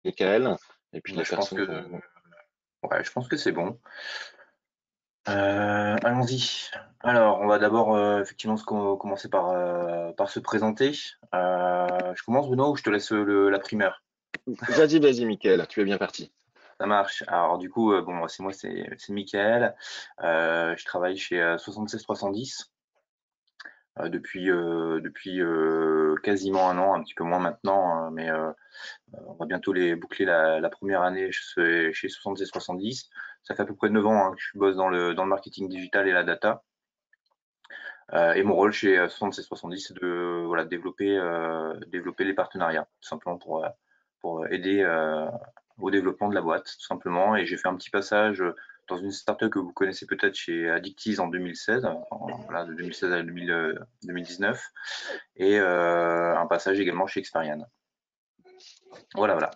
Michael, et puis les Je pense personnes que, qu'on... ouais, je pense que c'est bon. Allons-y. Alors, on va d'abord effectivement commencer par se présenter. Je commence, Benoît, ou je te laisse la primeur? Vas-y, Michael, tu es bien parti. Ça marche. Alors, du coup, bon, c'est moi, c'est Mickaël. Je travaille chez 76 310 depuis quasiment un an, un petit peu moins maintenant, hein, mais on va bientôt boucler la première année chez 76 310. Ça fait à peu près 9 ans, hein, que je bosse dans le marketing digital et la data. Et mon rôle chez 76 70, c'est de voilà, développer les partenariats, tout simplement pour aider au développement de la boîte, tout simplement. Et j'ai fait un petit passage dans une startup que vous connaissez peut-être chez Addictiz en 2016, voilà, de 2016 à 2019, et un passage également chez Experian. Voilà, voilà.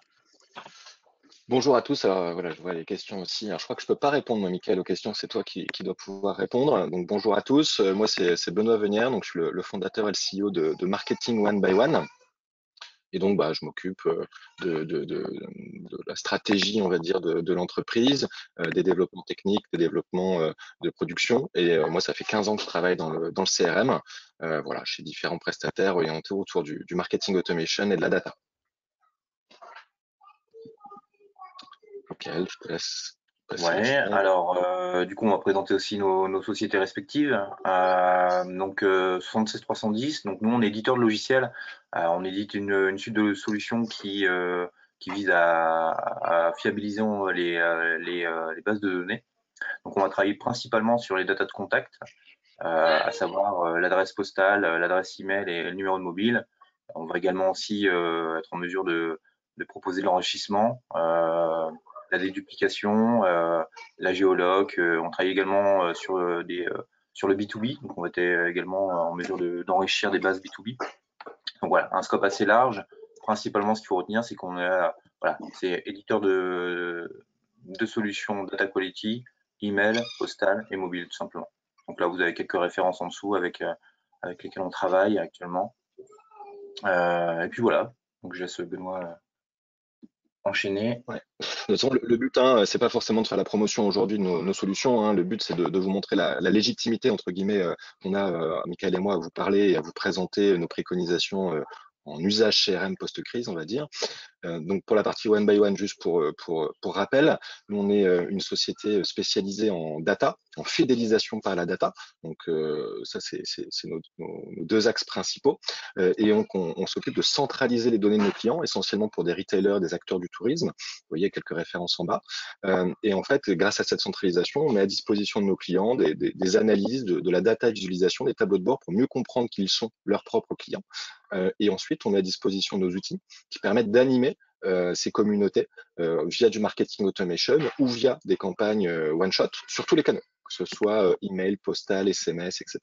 Bonjour à tous. Alors voilà, je vois les questions aussi. Alors, je crois que je peux pas répondre, moi, Michael, aux questions. C'est toi qui dois pouvoir répondre. Donc bonjour à tous. Moi, c'est Benoît Venière. Donc je suis le fondateur et le CEO de Marketing One by One. Et donc, bah, je m'occupe de la stratégie, on va dire, de l'entreprise, des développements techniques, des développements de production. Et moi, ça fait 15 ans que je travaille dans le CRM, voilà, chez différents prestataires orientés autour du marketing automation et de la data. Michael, je te laisse passer Ouais, l'enchaîner. alors du coup on va présenter aussi nos sociétés respectives. Donc 76 310, donc nous on est éditeur de logiciels. On édite une suite de solutions qui vise à fiabiliser les bases de données. Donc on va travailler principalement sur les datas de contact, à savoir l'adresse postale, l'adresse email et le numéro de mobile. On va également aussi être en mesure de proposer de l'enrichissement, la déduplication, la géoloc. On travaille également sur le B2B, donc on va être également en mesure d'enrichir des bases B2B. Donc voilà, un scope assez large. Principalement, ce qu'il faut retenir, c'est qu'on est voilà, c'est éditeur de solutions data quality, email, postal et mobile, tout simplement. Donc là, vous avez quelques références en dessous avec lesquelles on travaille actuellement. Et puis voilà, donc je laisse Benoît enchaîner. Ouais. De toute façon, le but, hein, c'est pas forcément de faire la promotion aujourd'hui de nos solutions, hein. Le but, c'est de vous montrer la légitimité, entre guillemets, qu'on a, Michael et moi, à vous parler et à vous présenter nos préconisations en usage CRM post-crise, on va dire. Donc pour la partie one by one, juste pour rappel, nous on est une société spécialisée en data, en fidélisation par la data. Donc ça c'est nos deux axes principaux. Et donc on s'occupe de centraliser les données de nos clients, essentiellement pour des retailers, des acteurs du tourisme. Vous voyez quelques références en bas. Et en fait, grâce à cette centralisation, on met à disposition de nos clients des analyses de la data visualisation, des tableaux de bord pour mieux comprendre qui ils sont leurs propres clients. Et ensuite, on met à disposition nos outils qui permettent d'animer ces communautés via du marketing automation ou via des campagnes one-shot sur tous les canaux, que ce soit email, postal, SMS, etc.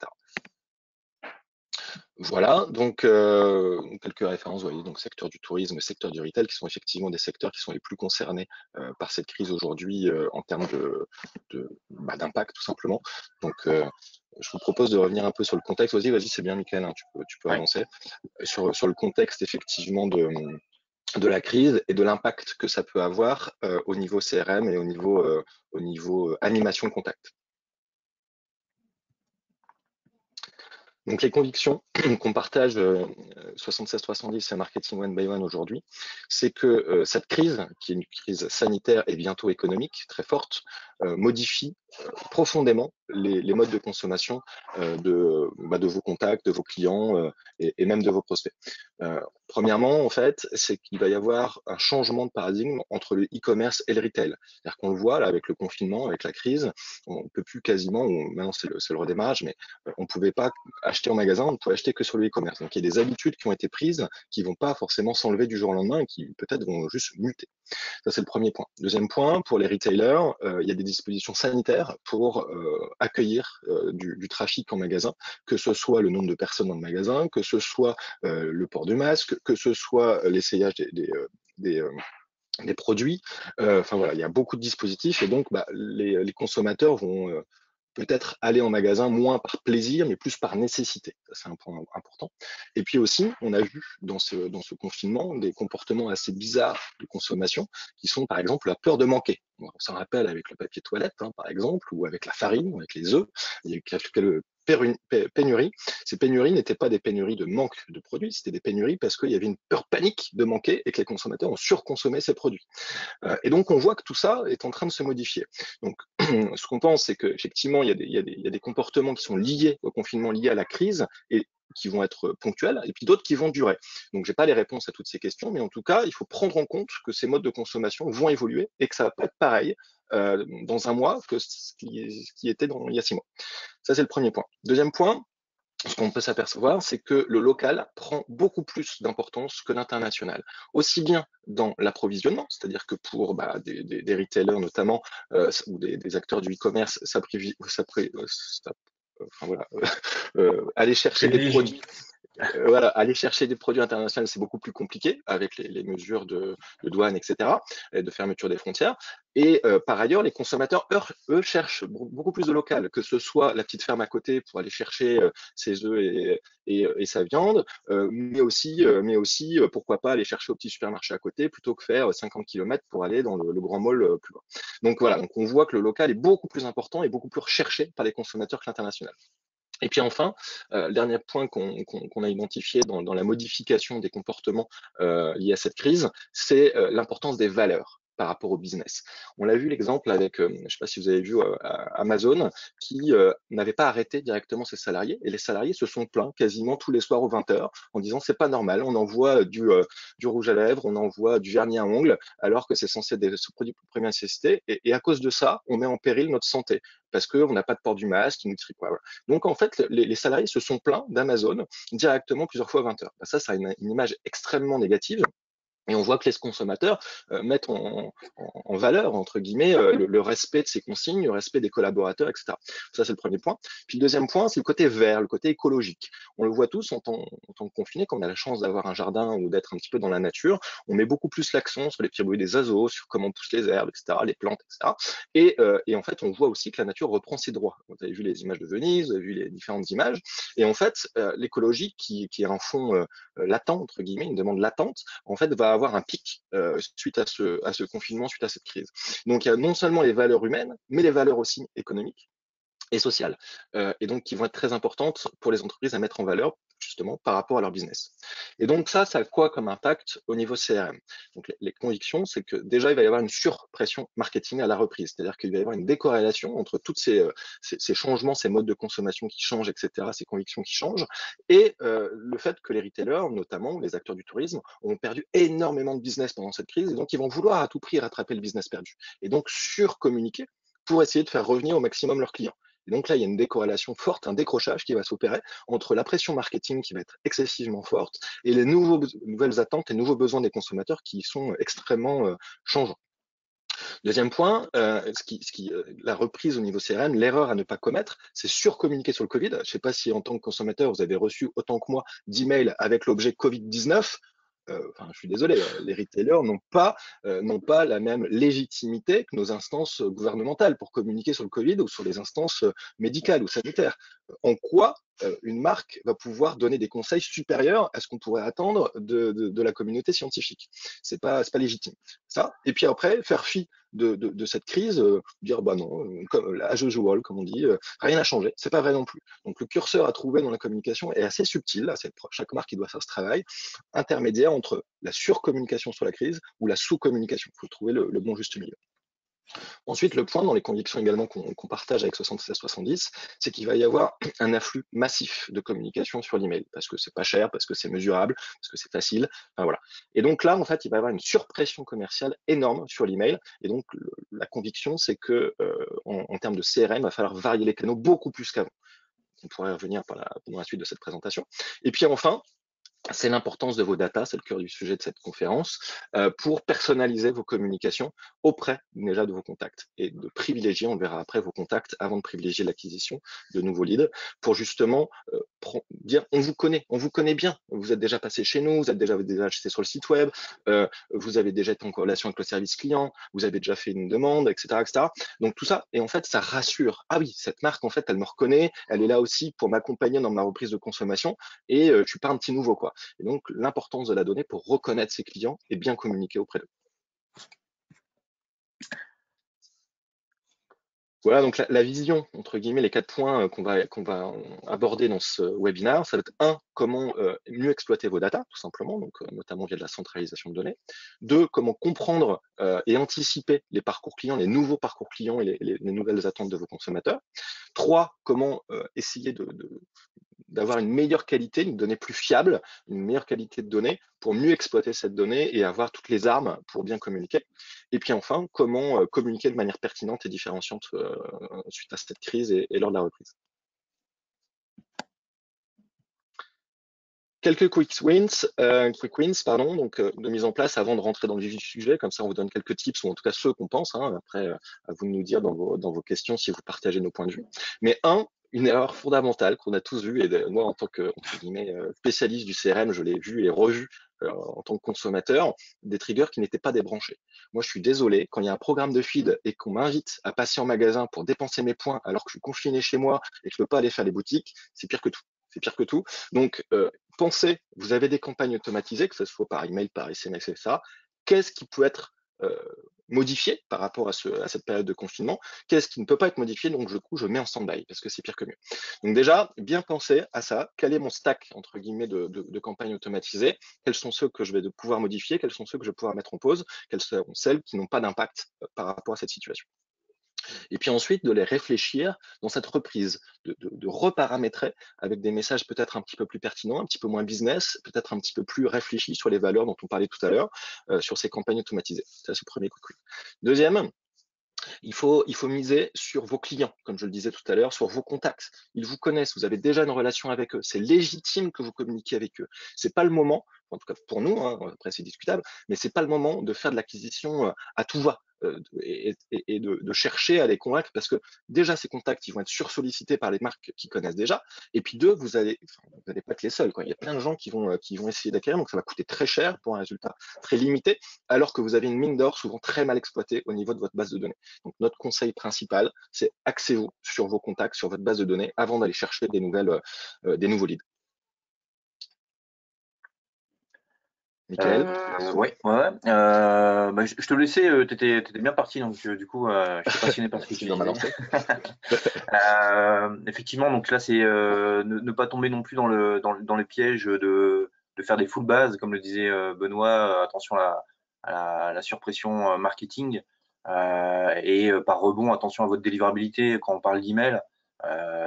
Voilà, donc quelques références, vous voyez, donc secteur du tourisme, secteur du retail, qui sont effectivement des secteurs qui sont les plus concernés par cette crise aujourd'hui en termes d'impact, tout simplement. Donc, je vous propose de revenir un peu sur le contexte. Vas-y, c'est bien, Mickaël, hein, tu peux Ouais. avancer. Sur le contexte, effectivement, de la crise et de l'impact que ça peut avoir au niveau CRM et au niveau animation contact. Donc les convictions qu'on partage 76-310 et Marketing One by One aujourd'hui, c'est que cette crise, qui est une crise sanitaire et bientôt économique très forte, modifie profondément les modes de consommation de vos contacts, de vos clients et même de vos prospects. Premièrement, en fait, c'est qu'il va y avoir un changement de paradigme entre le e-commerce et le retail. C'est-à-dire qu'on le voit là avec le confinement, avec la crise, on ne peut plus quasiment, maintenant c'est le redémarrage, mais on ne pouvait pas acheter en magasin, on ne pouvait acheter que sur le e-commerce. Donc il y a des habitudes qui ont été prises qui ne vont pas forcément s'enlever du jour au lendemain et qui peut-être vont juste muter. Ça, c'est le premier point. Deuxième point, pour les retailers, il y a des dispositions sanitaires pour accueillir du trafic en magasin, que ce soit le nombre de personnes dans le magasin, que ce soit le port du masque, que ce soit l'essayage des produits. Enfin voilà, il y a beaucoup de dispositifs et donc les consommateurs vont peut-être aller en magasin moins par plaisir, mais plus par nécessité. Ça, c'est un point important. Et puis aussi, on a vu dans ce confinement des comportements assez bizarres de consommation qui sont par exemple la peur de manquer. On s'en rappelle avec le papier toilette, hein, par exemple, ou avec la farine, ou avec les œufs. Il y a eu quelques pénuries. Ces pénuries n'étaient pas des pénuries de manque de produits, c'était des pénuries parce qu'il y avait une peur panique de manquer et que les consommateurs ont surconsommé ces produits. Et donc, on voit que tout ça est en train de se modifier. Donc, ce qu'on pense, c'est qu'effectivement, il y a des comportements qui sont liés au confinement, liés à la crise, et qui vont être ponctuels, et puis d'autres qui vont durer. Donc, j'ai pas les réponses à toutes ces questions, mais en tout cas, il faut prendre en compte que ces modes de consommation vont évoluer et que ça va pas être pareil dans un mois que ce qui était il y a 6 mois. Ça, c'est le premier point. Deuxième point, ce qu'on peut s'apercevoir, c'est que le local prend beaucoup plus d'importance que l'international, aussi bien dans l'approvisionnement, c'est-à-dire que pour des retailers notamment, ou des acteurs du e-commerce, enfin, voilà, aller chercher des Privilégie. produits voilà, aller chercher des produits internationaux, c'est beaucoup plus compliqué avec les mesures de douane, etc., et de fermeture des frontières. Et par ailleurs, les consommateurs, eux, cherchent beaucoup plus de local, que ce soit la petite ferme à côté pour aller chercher ses œufs et sa viande, mais aussi, pourquoi pas, aller chercher au petit supermarché à côté plutôt que faire 50 km pour aller dans le grand mall plus loin. Donc voilà, donc on voit que le local est beaucoup plus important et beaucoup plus recherché par les consommateurs que l'international. Et puis enfin, le dernier point qu'on a identifié dans la modification des comportements liés à cette crise, c'est l'importance des valeurs par rapport au business. On l'a vu l'exemple avec, je ne sais pas si vous avez vu Amazon, qui n'avait pas arrêté directement ses salariés, et les salariés se sont plaints quasiment tous les soirs aux 20h en disant c'est pas normal, on envoie du rouge à lèvres, on envoie du vernis à ongles, alors que c'est censé être des produits pour première nécessité, et à cause de ça, on met en péril notre santé parce qu'on n'a pas de port du masque, voilà. Donc, en fait, les salariés se sont plaints d'Amazon directement plusieurs fois à 20h. Ça a une image extrêmement négative. Et on voit que les consommateurs mettent en valeur, entre guillemets, le respect de ces consignes, le respect des collaborateurs, etc. Ça, c'est le premier point. Puis le deuxième point, c'est le côté vert, le côté écologique. On le voit tous en tant que confinés, quand on a la chance d'avoir un jardin ou d'être un petit peu dans la nature, on met beaucoup plus l'accent sur les petits bruits des oiseaux, sur comment poussent les herbes, etc., les plantes, etc. Et en fait, on voit aussi que la nature reprend ses droits. Vous avez vu les images de Venise, vous avez vu les différentes images. Et en fait, l'écologie, qui est un fond latent, entre guillemets, une demande latente, en fait, va avoir un pic suite à ce confinement, suite à cette crise. Donc, il y a non seulement les valeurs humaines, mais les valeurs aussi économiques et sociales, et donc qui vont être très importantes pour les entreprises à mettre en valeur justement par rapport à leur business. Et donc ça a quoi comme impact au niveau CRM? Donc les convictions, c'est que déjà il va y avoir une surpression marketing à la reprise, c'est-à-dire qu'il va y avoir une décorrélation entre tous ces changements, ces modes de consommation qui changent, etc., ces convictions qui changent, et le fait que les retailers, notamment les acteurs du tourisme, ont perdu énormément de business pendant cette crise, et donc ils vont vouloir à tout prix rattraper le business perdu, et donc surcommuniquer pour essayer de faire revenir au maximum leurs clients. Et donc là, il y a une décorrélation forte, un décrochage qui va s'opérer entre la pression marketing qui va être excessivement forte et les nouvelles attentes et nouveaux besoins des consommateurs qui sont extrêmement changeants. Deuxième point, la reprise au niveau CRM, l'erreur à ne pas commettre, c'est surcommuniquer sur le Covid. Je ne sais pas si en tant que consommateur, vous avez reçu autant que moi d'emails avec l'objet Covid-19. Enfin, je suis désolé, les retailers n'ont pas la même légitimité que nos instances gouvernementales pour communiquer sur le Covid ou sur les instances médicales ou sanitaires. En quoi une marque va pouvoir donner des conseils supérieurs à ce qu'on pourrait attendre de la communauté scientifique? C'est pas légitime. Ça. Et puis après, faire fi de cette crise, dire bah non, comme as usual, comme on dit, rien n'a changé. C'est pas vrai non plus. Donc le curseur à trouver dans la communication est assez subtil. Là, c'est chaque marque qui doit faire ce travail intermédiaire entre la surcommunication sur la crise ou la sous-communication. Il faut trouver le bon juste milieu. Ensuite, le point dans les convictions également qu'on partage avec 76-70, c'est qu'il va y avoir un afflux massif de communication sur l'email, parce que c'est pas cher, parce que c'est mesurable, parce que c'est facile. Enfin, voilà. Et donc là, en fait, il va y avoir une surpression commerciale énorme sur l'email. Et donc, la conviction, c'est que en termes de CRM, il va falloir varier les canaux beaucoup plus qu'avant. On pourrait revenir pendant la suite de cette présentation. Et puis enfin, c'est l'importance de vos data, c'est le cœur du sujet de cette conférence, pour personnaliser vos communications auprès déjà de vos contacts et de privilégier, on le verra après, vos contacts avant de privilégier l'acquisition de nouveaux leads pour justement dire on vous connaît bien, vous êtes déjà passé chez nous, vous êtes déjà acheté sur le site web, vous avez déjà été en relation avec le service client, vous avez déjà fait une demande, etc., etc. Donc tout ça, et en fait, ça rassure. Ah oui, cette marque, en fait, elle me reconnaît, elle est là aussi pour m'accompagner dans ma reprise de consommation et je suis pas un petit nouveau, quoi. Et donc, l'importance de la donnée pour reconnaître ses clients et bien communiquer auprès d'eux. Voilà, donc la vision, entre guillemets, les 4 points qu'on va aborder dans ce webinaire, ça va être 1, comment mieux exploiter vos data, tout simplement, donc notamment via de la centralisation de données. 2, comment comprendre et anticiper les parcours clients, les nouveaux parcours clients et les nouvelles attentes de vos consommateurs. 3, comment essayer d'avoir une meilleure qualité, une donnée plus fiable, une meilleure qualité de données pour mieux exploiter cette donnée et avoir toutes les armes pour bien communiquer. Et puis enfin, comment communiquer de manière pertinente et différenciante suite à cette crise et lors de la reprise. Quelques quick wins, donc de mise en place avant de rentrer dans le vif du sujet. Comme ça, on vous donne quelques tips, ou en tout cas ceux qu'on pense. Après, à vous de nous dire dans vos questions si vous partagez nos points de vue. Mais une erreur fondamentale qu'on a tous vue, et moi en tant que entre guillemets, spécialiste du CRM, je l'ai vu et revu en tant que consommateur, des triggers qui n'étaient pas débranchés. Moi, je suis désolé, quand il y a un programme de feed et qu'on m'invite à passer en magasin pour dépenser mes points alors que je suis confiné chez moi et que je peux pas aller faire les boutiques, c'est pire que tout. C'est pire que tout. Donc, pensez, vous avez des campagnes automatisées, que ce soit par email, par SMS, etc. Qu'est-ce qui peut être modifié par rapport à cette période de confinement? Qu'est-ce qui ne peut pas être modifié? Donc, du coup, je mets en stand-by parce que c'est pire que mieux. Donc, déjà, bien penser à ça. Quel est mon stack, entre guillemets, de campagnes automatisées? Quels sont ceux que je vais pouvoir modifier? Quels sont ceux que je vais pouvoir mettre en pause? Quelles sont celles qui n'ont pas d'impact par rapport à cette situation? Et puis ensuite de les réfléchir dans cette reprise, de reparamétrer avec des messages peut-être un petit peu plus pertinents, un petit peu moins business, peut-être un petit peu plus réfléchis sur les valeurs dont on parlait tout à l'heure, sur ces campagnes automatisées. Ça, c'est le premier coup de Deuxième, il faut miser sur vos clients, comme je le disais tout à l'heure, sur vos contacts. Ils vous connaissent, vous avez déjà une relation avec eux. C'est légitime que vous communiquiez avec eux. C'est pas le moment, en tout cas pour nous, après c'est discutable, mais c'est pas le moment de faire de l'acquisition à tout va. Et de chercher à les convaincre parce que déjà ces contacts ils vont être sursollicités par les marques qui connaissent déjà et puis deux vous allez pas être les seuls quoi. Il y a plein de gens qui vont essayer d'acquérir donc ça va coûter très cher pour un résultat très limité alors que vous avez une mine d'or souvent très mal exploitée au niveau de votre base de données. Donc notre conseil principal c'est axez-vous sur vos contacts, sur votre base de données avant d'aller chercher des nouveaux leads. Michael? Oui, ouais. Je te laissais, tu étais bien parti, donc du coup, j'étais passionné par ce que tu disais. Effectivement, donc là, c'est ne pas tomber non plus dans les pièges de faire des full bases, comme le disait Benoît, attention à la surpression marketing, et par rebond, attention à votre délivrabilité quand on parle d'email.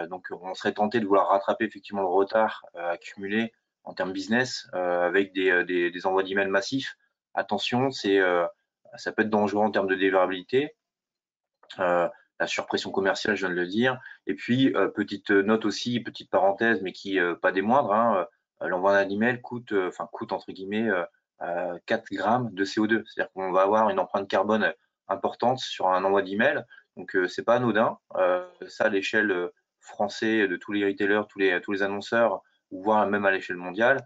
Donc, on serait tenté de vouloir rattraper effectivement le retard accumulé en termes business avec des envois d'emails massifs. Attention, ça peut être dangereux en termes de délivrabilité. La surpression commerciale, je viens de le dire. Et puis, petite note aussi, petite parenthèse, mais qui pas des moindres, l'envoi d'un email coûte entre guillemets 4 grammes de CO2. C'est-à-dire qu'on va avoir une empreinte carbone importante sur un envoi d'email. Donc, c'est pas anodin. Ça, à l'échelle française de tous les retailers, tous les annonceurs, ou voire même à l'échelle mondiale.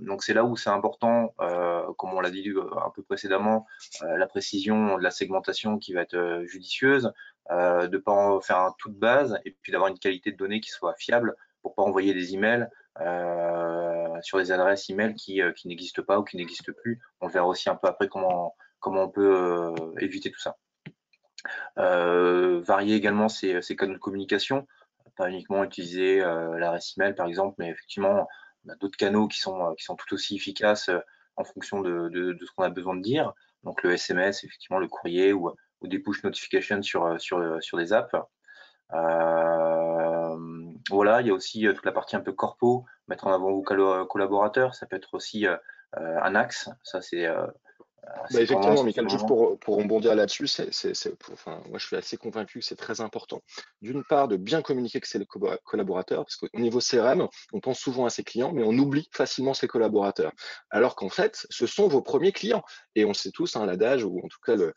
Donc, c'est là où c'est important, comme on l'a dit un peu précédemment, la précision de la segmentation qui va être judicieuse, de ne pas en faire un tout de base et puis d'avoir une qualité de données qui soit fiable pour pas envoyer des emails sur des adresses email qui n'existent pas ou qui n'existent plus. On verra aussi un peu après comment on peut éviter tout ça. Varier également ses canaux de communication, pas uniquement utiliser l'adresse email par exemple, mais effectivement on a d'autres canaux qui sont tout aussi efficaces en fonction de ce qu'on a besoin de dire. Donc le SMS, effectivement le courrier ou des push notifications sur des apps. Voilà, il y a aussi toute la partie un peu corpo, mettre en avant vos collaborateurs, ça peut être aussi un axe. Ça c'est Bah, C'est tendance effectivement, en ce Michael, juste moment. pour rebondir là-dessus, enfin, moi je suis assez convaincu que c'est très important, d'une part, de bien communiquer que c'est le collaborateur, parce qu'au niveau CRM, on pense souvent à ses clients, mais on oublie facilement ses collaborateurs. Alors qu'en fait, ce sont vos premiers clients. Et on sait tous, hein, l'adage, ou en tout cas, je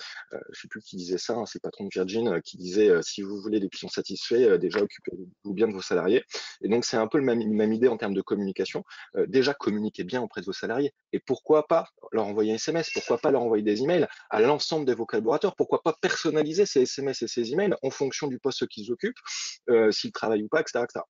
sais plus qui disait ça, hein, c'est le patron de Virgin, qui disait si vous voulez des clients satisfaits, déjà occupez-vous bien de vos salariés. Et donc, c'est un peu même idée en termes de communication. Déjà, communiquez bien auprès de vos salariés. Et pourquoi pas leur envoyer un SMS, pourquoi pas leur envoyer des emails à l'ensemble de vos collaborateurs, pourquoi pas personnaliser ces SMS et ces emails en fonction du poste qu'ils occupent, s'ils travaillent ou pas, etc., etc.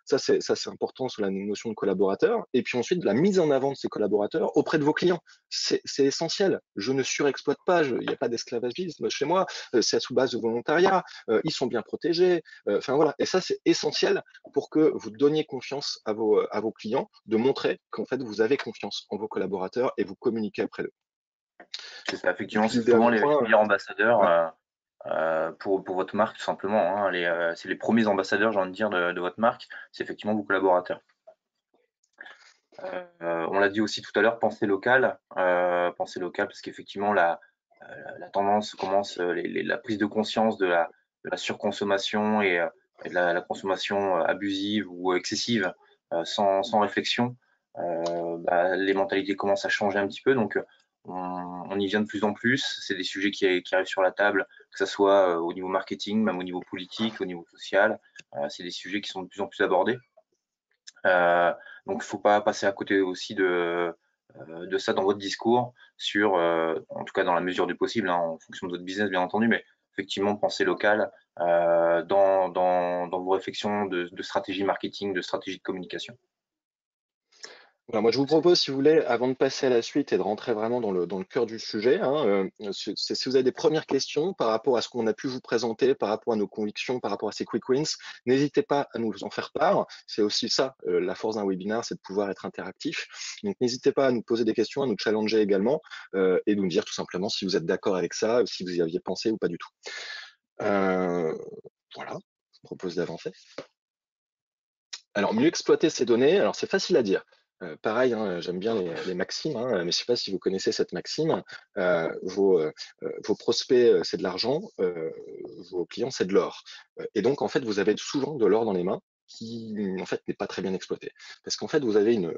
Ça, c'est important sur la notion de collaborateur. Et puis ensuite, de la mise en avant de ces collaborateurs auprès de vos clients. C'est essentiel. Je ne surexploite pas, il n'y a pas d'esclavagisme chez moi, c'est sous base de volontariat, ils sont bien protégés. Enfin voilà. Et ça, c'est essentiel pour que vous donniez confiance à vos clients, de montrer qu'en fait, vous avez confiance en vos collaborateurs et vous communiquez après eux. C'est ça, Et effectivement, puis c'est le souvent dernier les point, meilleurs ambassadeurs ouais. pour votre marque, tout simplement, hein. C'est les premiers ambassadeurs, j'ai envie de dire, de votre marque, c'est effectivement vos collaborateurs. On l'a dit aussi tout à l'heure, penser local parce qu'effectivement la tendance commence, la prise de conscience de la surconsommation et de la consommation abusive ou excessive sans réflexion. Bah, les mentalités commencent à changer un petit peu, donc on y vient de plus en plus. C'est des sujets qui arrivent sur la table, que ce soit au niveau marketing, même au niveau politique, au niveau social. C'est des sujets qui sont de plus en plus abordés. Donc, il ne faut pas passer à côté aussi de ça dans votre discours, en tout cas dans la mesure du possible, hein, en fonction de votre business bien entendu, mais effectivement penser local dans vos réflexions de stratégie marketing, de stratégie de communication. Voilà, moi, je vous propose, si vous voulez, avant de passer à la suite et de rentrer vraiment dans le cœur du sujet, hein, si vous avez des premières questions par rapport à ce qu'on a pu vous présenter, par rapport à nos convictions, par rapport à ces quick wins, n'hésitez pas à nous en faire part. C'est aussi ça, la force d'un webinaire, c'est de pouvoir être interactif. Donc, n'hésitez pas à nous poser des questions, à nous challenger également, et nous dire tout simplement si vous êtes d'accord avec ça, si vous y aviez pensé ou pas du tout. Voilà, je vous propose d'avancer. Alors, mieux exploiter ces données, alors c'est facile à dire. Pareil, hein, j'aime bien les maximes, hein, mais je ne sais pas si vous connaissez cette maxime. Vos prospects, c'est de l'argent, vos clients, c'est de l'or. Et donc, en fait, vous avez souvent de l'or dans les mains qui, en fait, n'est pas très bien exploité. Parce qu'en fait, vous avez une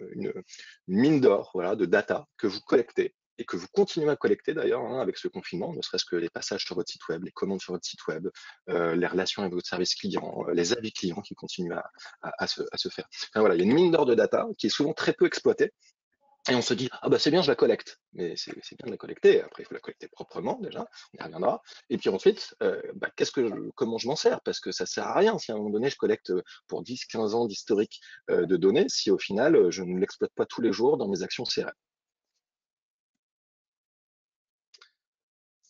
mine d'or, voilà, de data que vous collectez et que vous continuez à collecter d'ailleurs, hein, avec ce confinement, ne serait-ce que les passages sur votre site web, les commandes sur votre site web, les relations avec votre service client, les avis clients qui continuent à se faire. Enfin, voilà, il y a une mine d'or de data qui est souvent très peu exploitée. Et on se dit, ah bah c'est bien, je la collecte. Mais c'est bien de la collecter. Après, il faut la collecter proprement déjà, on y reviendra. Et puis ensuite, comment je m'en sers? Parce que ça sert à rien si à un moment donné, je collecte pour 10, 15 ans d'historique de données, si au final, je ne l'exploite pas tous les jours dans mes actions CRM.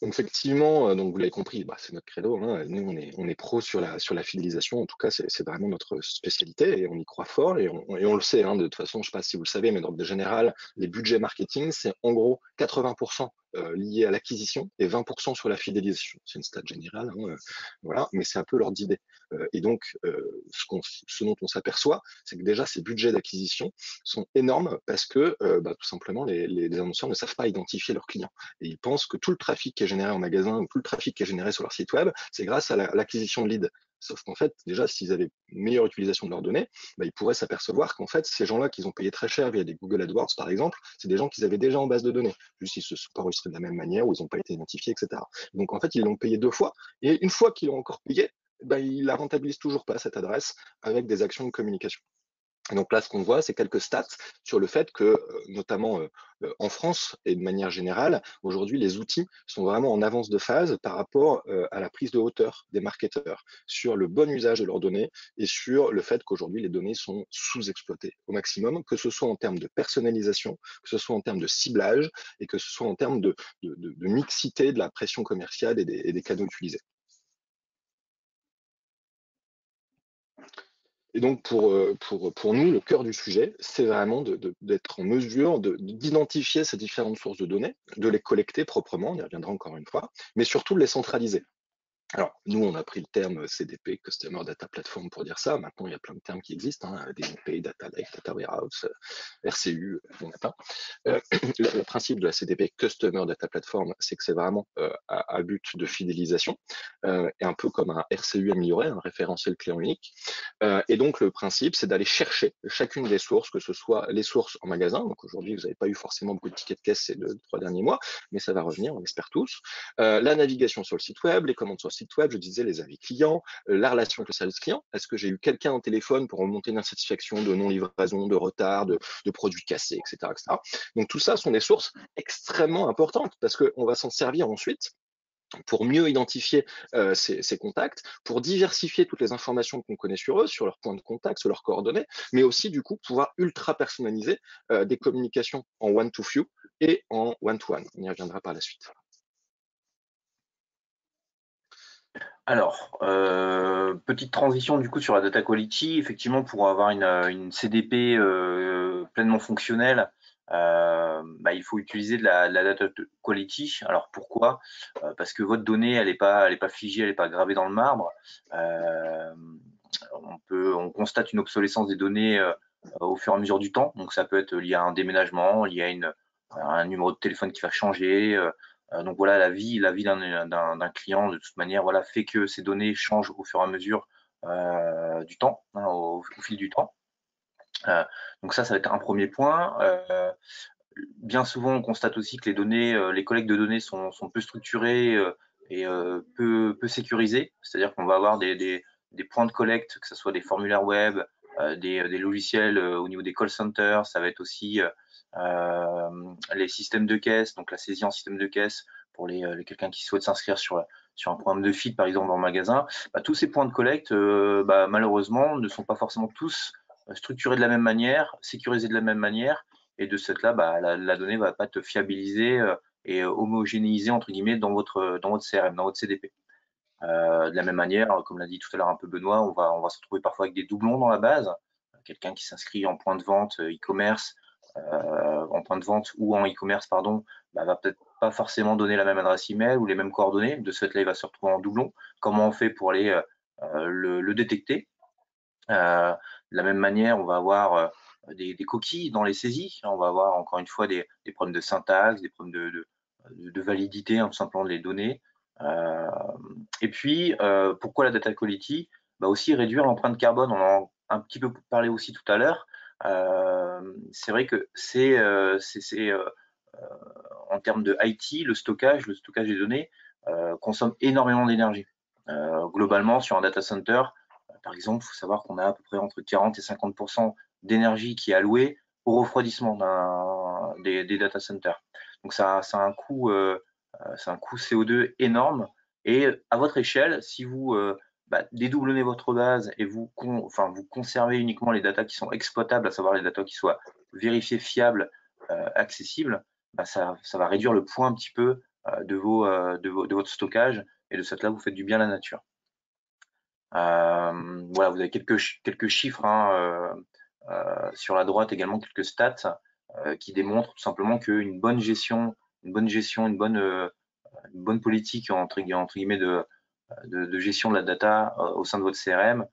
Donc, effectivement, donc vous l'avez compris, bah, c'est notre credo, hein. Nous, on est pro sur la fidélisation. En tout cas, c'est vraiment notre spécialité et on y croit fort et on le sait, hein, de toute façon, je ne sais pas si vous le savez, mais dans le général, les budgets marketing, c'est en gros 80% lié à l'acquisition et 20% sur la fidélisation. C'est une stat générale, hein, voilà, mais c'est un peu l'ordre d'idée. Et donc, ce dont on s'aperçoit, c'est que déjà, ces budgets d'acquisition sont énormes parce que tout simplement, les annonceurs ne savent pas identifier leurs clients. Et ils pensent que tout le trafic qui est généré en magasin ou tout le trafic qui est généré sur leur site web, c'est grâce à l'acquisition de leads. Sauf qu'en fait, déjà, s'ils avaient une meilleure utilisation de leurs données, ils pourraient s'apercevoir qu'en fait, ces gens-là qu'ils ont payé très cher via des Google AdWords, par exemple, c'est des gens qu'ils avaient déjà en base de données. Juste, ils se sont pas enregistrés de la même manière ou ils n'ont pas été identifiés, etc. Donc, en fait, ils l'ont payé 2 fois. Et une fois qu'ils l'ont encore payé, ils la rentabilisent toujours pas, cette adresse, avec des actions de communication. Et donc là, ce qu'on voit, c'est quelques stats sur le fait que, notamment en France et de manière générale, aujourd'hui, les outils sont vraiment en avance de phase par rapport à la prise de hauteur des marketeurs sur le bon usage de leurs données et sur le fait qu'aujourd'hui, les données sont sous-exploitées au maximum, que ce soit en termes de personnalisation, que ce soit en termes de ciblage et que ce soit en termes de mixité de la pression commerciale et des canaux utilisés. Et donc, pour nous, le cœur du sujet, c'est vraiment d'être en mesure d'identifier ces différentes sources de données, de les collecter proprement, on y reviendra encore une fois, mais surtout de les centraliser. Alors, nous, on a pris le terme CDP, Customer Data Platform, pour dire ça. Maintenant, il y a plein de termes qui existent, hein, DDP, Data Lake, Data Warehouse, RCU, il y en a plein. Le principe de la CDP, Customer Data Platform, c'est que c'est vraiment à but de fidélisation, et un peu comme un RCU amélioré, un référentiel client unique. Et donc, le principe, c'est d'aller chercher chacune des sources, que ce soit les sources en magasin. Donc, aujourd'hui, vous n'avez pas eu forcément beaucoup de tickets de caisse ces 3 derniers mois, mais ça va revenir, on l'espère tous. La navigation sur le site web, les commandes sur le site web, je disais les avis clients, la relation avec le service client. Est-ce que j'ai eu quelqu'un au téléphone pour remonter une insatisfaction de non-livraison, de retard, de produits cassés, etc., etc. Donc tout ça sont des sources extrêmement importantes parce qu'on va s'en servir ensuite pour mieux identifier ces contacts, pour diversifier toutes les informations qu'on connaît sur eux, sur leurs points de contact, sur leurs coordonnées, mais aussi du coup pouvoir ultra personnaliser des communications en one-to-few et en one-to-one. On y reviendra par la suite. Alors, petite transition du coup sur la data quality. Effectivement, pour avoir une CDP pleinement fonctionnelle, il faut utiliser de la data quality. Alors pourquoi? Parce que votre donnée, elle n'est pas figée, elle n'est pas gravée dans le marbre. On constate une obsolescence des données au fur et à mesure du temps. Donc ça peut être lié à un déménagement, lié à un numéro de téléphone qui va changer. Donc voilà, la vie d'un client, de toute manière, voilà, fait que ces données changent au fur et à mesure du temps, hein, au fil du temps. Donc ça va être un premier point. Bien souvent, on constate aussi que les données, les collectes de données sont peu structurées et peu sécurisées. C'est-à-dire qu'on va avoir des points de collecte, que ce soit des formulaires web, des logiciels au niveau des call centers. Ça va être aussi les systèmes de caisse, donc la saisie en système de caisse pour quelqu'un qui souhaite s'inscrire sur un programme de feed, par exemple, dans le magasin. Tous ces points de collecte, malheureusement, ne sont pas forcément tous structurés de la même manière, sécurisés de la même manière. Et de cette là, la donnée va pas être fiabilisée et homogénéisée entre guillemets dans votre CRM, dans votre CDP. De la même manière, comme l'a dit tout à l'heure un peu Benoît, on va se retrouver parfois avec des doublons dans la base. Quelqu'un qui s'inscrit en point de vente e-commerce, en point de vente ou en e-commerce, pardon, va peut-être pas forcément donner la même adresse email ou les mêmes coordonnées. De ce fait-là, il va se retrouver en doublon. Comment on fait pour aller le détecter? De la même manière, on va avoir des coquilles dans les saisies. On va avoir encore une fois des problèmes de syntaxe, des problèmes de validité, hein, tout simplement des données. Et puis, pourquoi la data quality? Aussi réduire l'empreinte carbone. On en a un petit peu parlé aussi tout à l'heure. C'est vrai que en termes de IT, le stockage des données consomme énormément d'énergie. Globalement, sur un data center, par exemple, il faut savoir qu'on a à peu près entre 40 et 50% d'énergie qui est allouée au refroidissement des data centers. Donc ça a un coût CO2 énorme. Et à votre échelle, si vous dédoublonnez votre base et vous conservez uniquement les datas qui sont exploitables, à savoir les datas qui soient vérifiées, fiables, accessibles, ça va réduire le poids un petit peu de votre stockage, et de cette là, vous faites du bien à la nature. Voilà, vous avez quelques chiffres hein, sur la droite, également quelques stats qui démontrent tout simplement qu'une bonne gestion, une bonne politique entre guillemets de gestion de la data au sein de votre CRM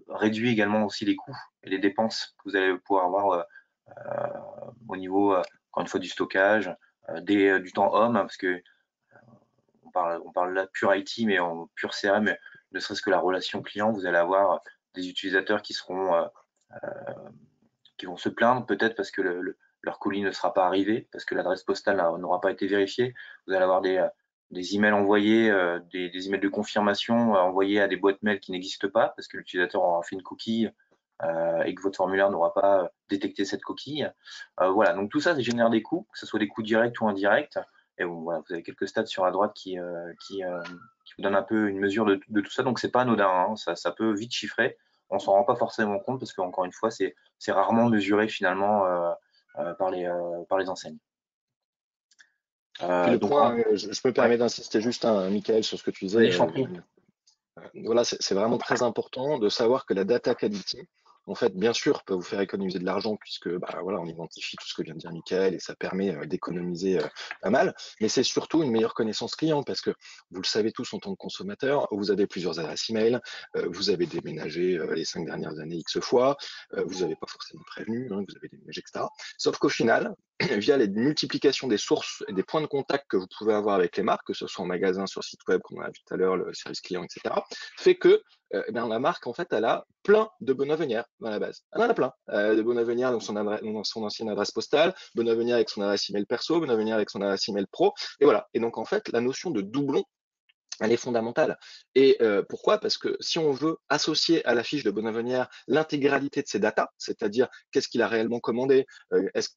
réduit également aussi les coûts et les dépenses que vous allez pouvoir avoir au niveau, encore une fois, du stockage, du temps homme, parce que on parle là de pure IT, mais en pure CRM, ne serait-ce que la relation client, vous allez avoir des utilisateurs qui vont se plaindre peut-être parce que leur colis ne sera pas arrivé, parce que l'adresse postale n'aura pas été vérifiée. Vous allez avoir des emails envoyés, des emails de confirmation envoyés à des boîtes mail qui n'existent pas, parce que l'utilisateur aura fait une coquille et que votre formulaire n'aura pas détecté cette coquille. Voilà, donc tout ça, ça génère des coûts, que ce soit des coûts directs ou indirects. Et bon, voilà, vous avez quelques stats sur la droite qui vous donnent un peu une mesure de tout ça. Donc c'est pas anodin, hein, ça peut vite chiffrer. On s'en rend pas forcément compte parce qu'encore une fois, c'est rarement mesuré finalement par les enseignes. Puis le Donc, point, je me ouais, permets d'insister juste, hein, Michael, sur ce que tu disais. vas-y, je t'en prie. Voilà, c'est vraiment très important de savoir que la data quality, en fait, bien sûr, peut vous faire économiser de l'argent puisque, bah, voilà, on identifie tout ce que vient de dire Michael et ça permet d'économiser pas mal. Mais c'est surtout une meilleure connaissance client parce que vous le savez tous en tant que consommateur, vous avez plusieurs adresses email, vous avez déménagé les 5 dernières années X fois, vous n'avez pas forcément prévenu, hein, vous avez déménagé, etc. Sauf qu'au final, via les multiplications des sources et des points de contact que vous pouvez avoir avec les marques, que ce soit en magasin, sur site web, comme on a vu tout à l'heure, le service client, etc., fait que eh bien, la marque, en fait, elle a plein de bonnes avenirs dans la base. Elle en a plein. De bonnes avenirs dans son ancienne adresse postale, bonnes avenirs avec son adresse email perso, bonnes avenirs avec son adresse email pro. Et voilà. Et donc, en fait, la notion de doublon, elle est fondamentale. Et pourquoi? Parce que si on veut associer à la fiche de bonne avenière l'intégralité de ses datas, c'est-à-dire qu'est-ce qu'il a réellement commandé,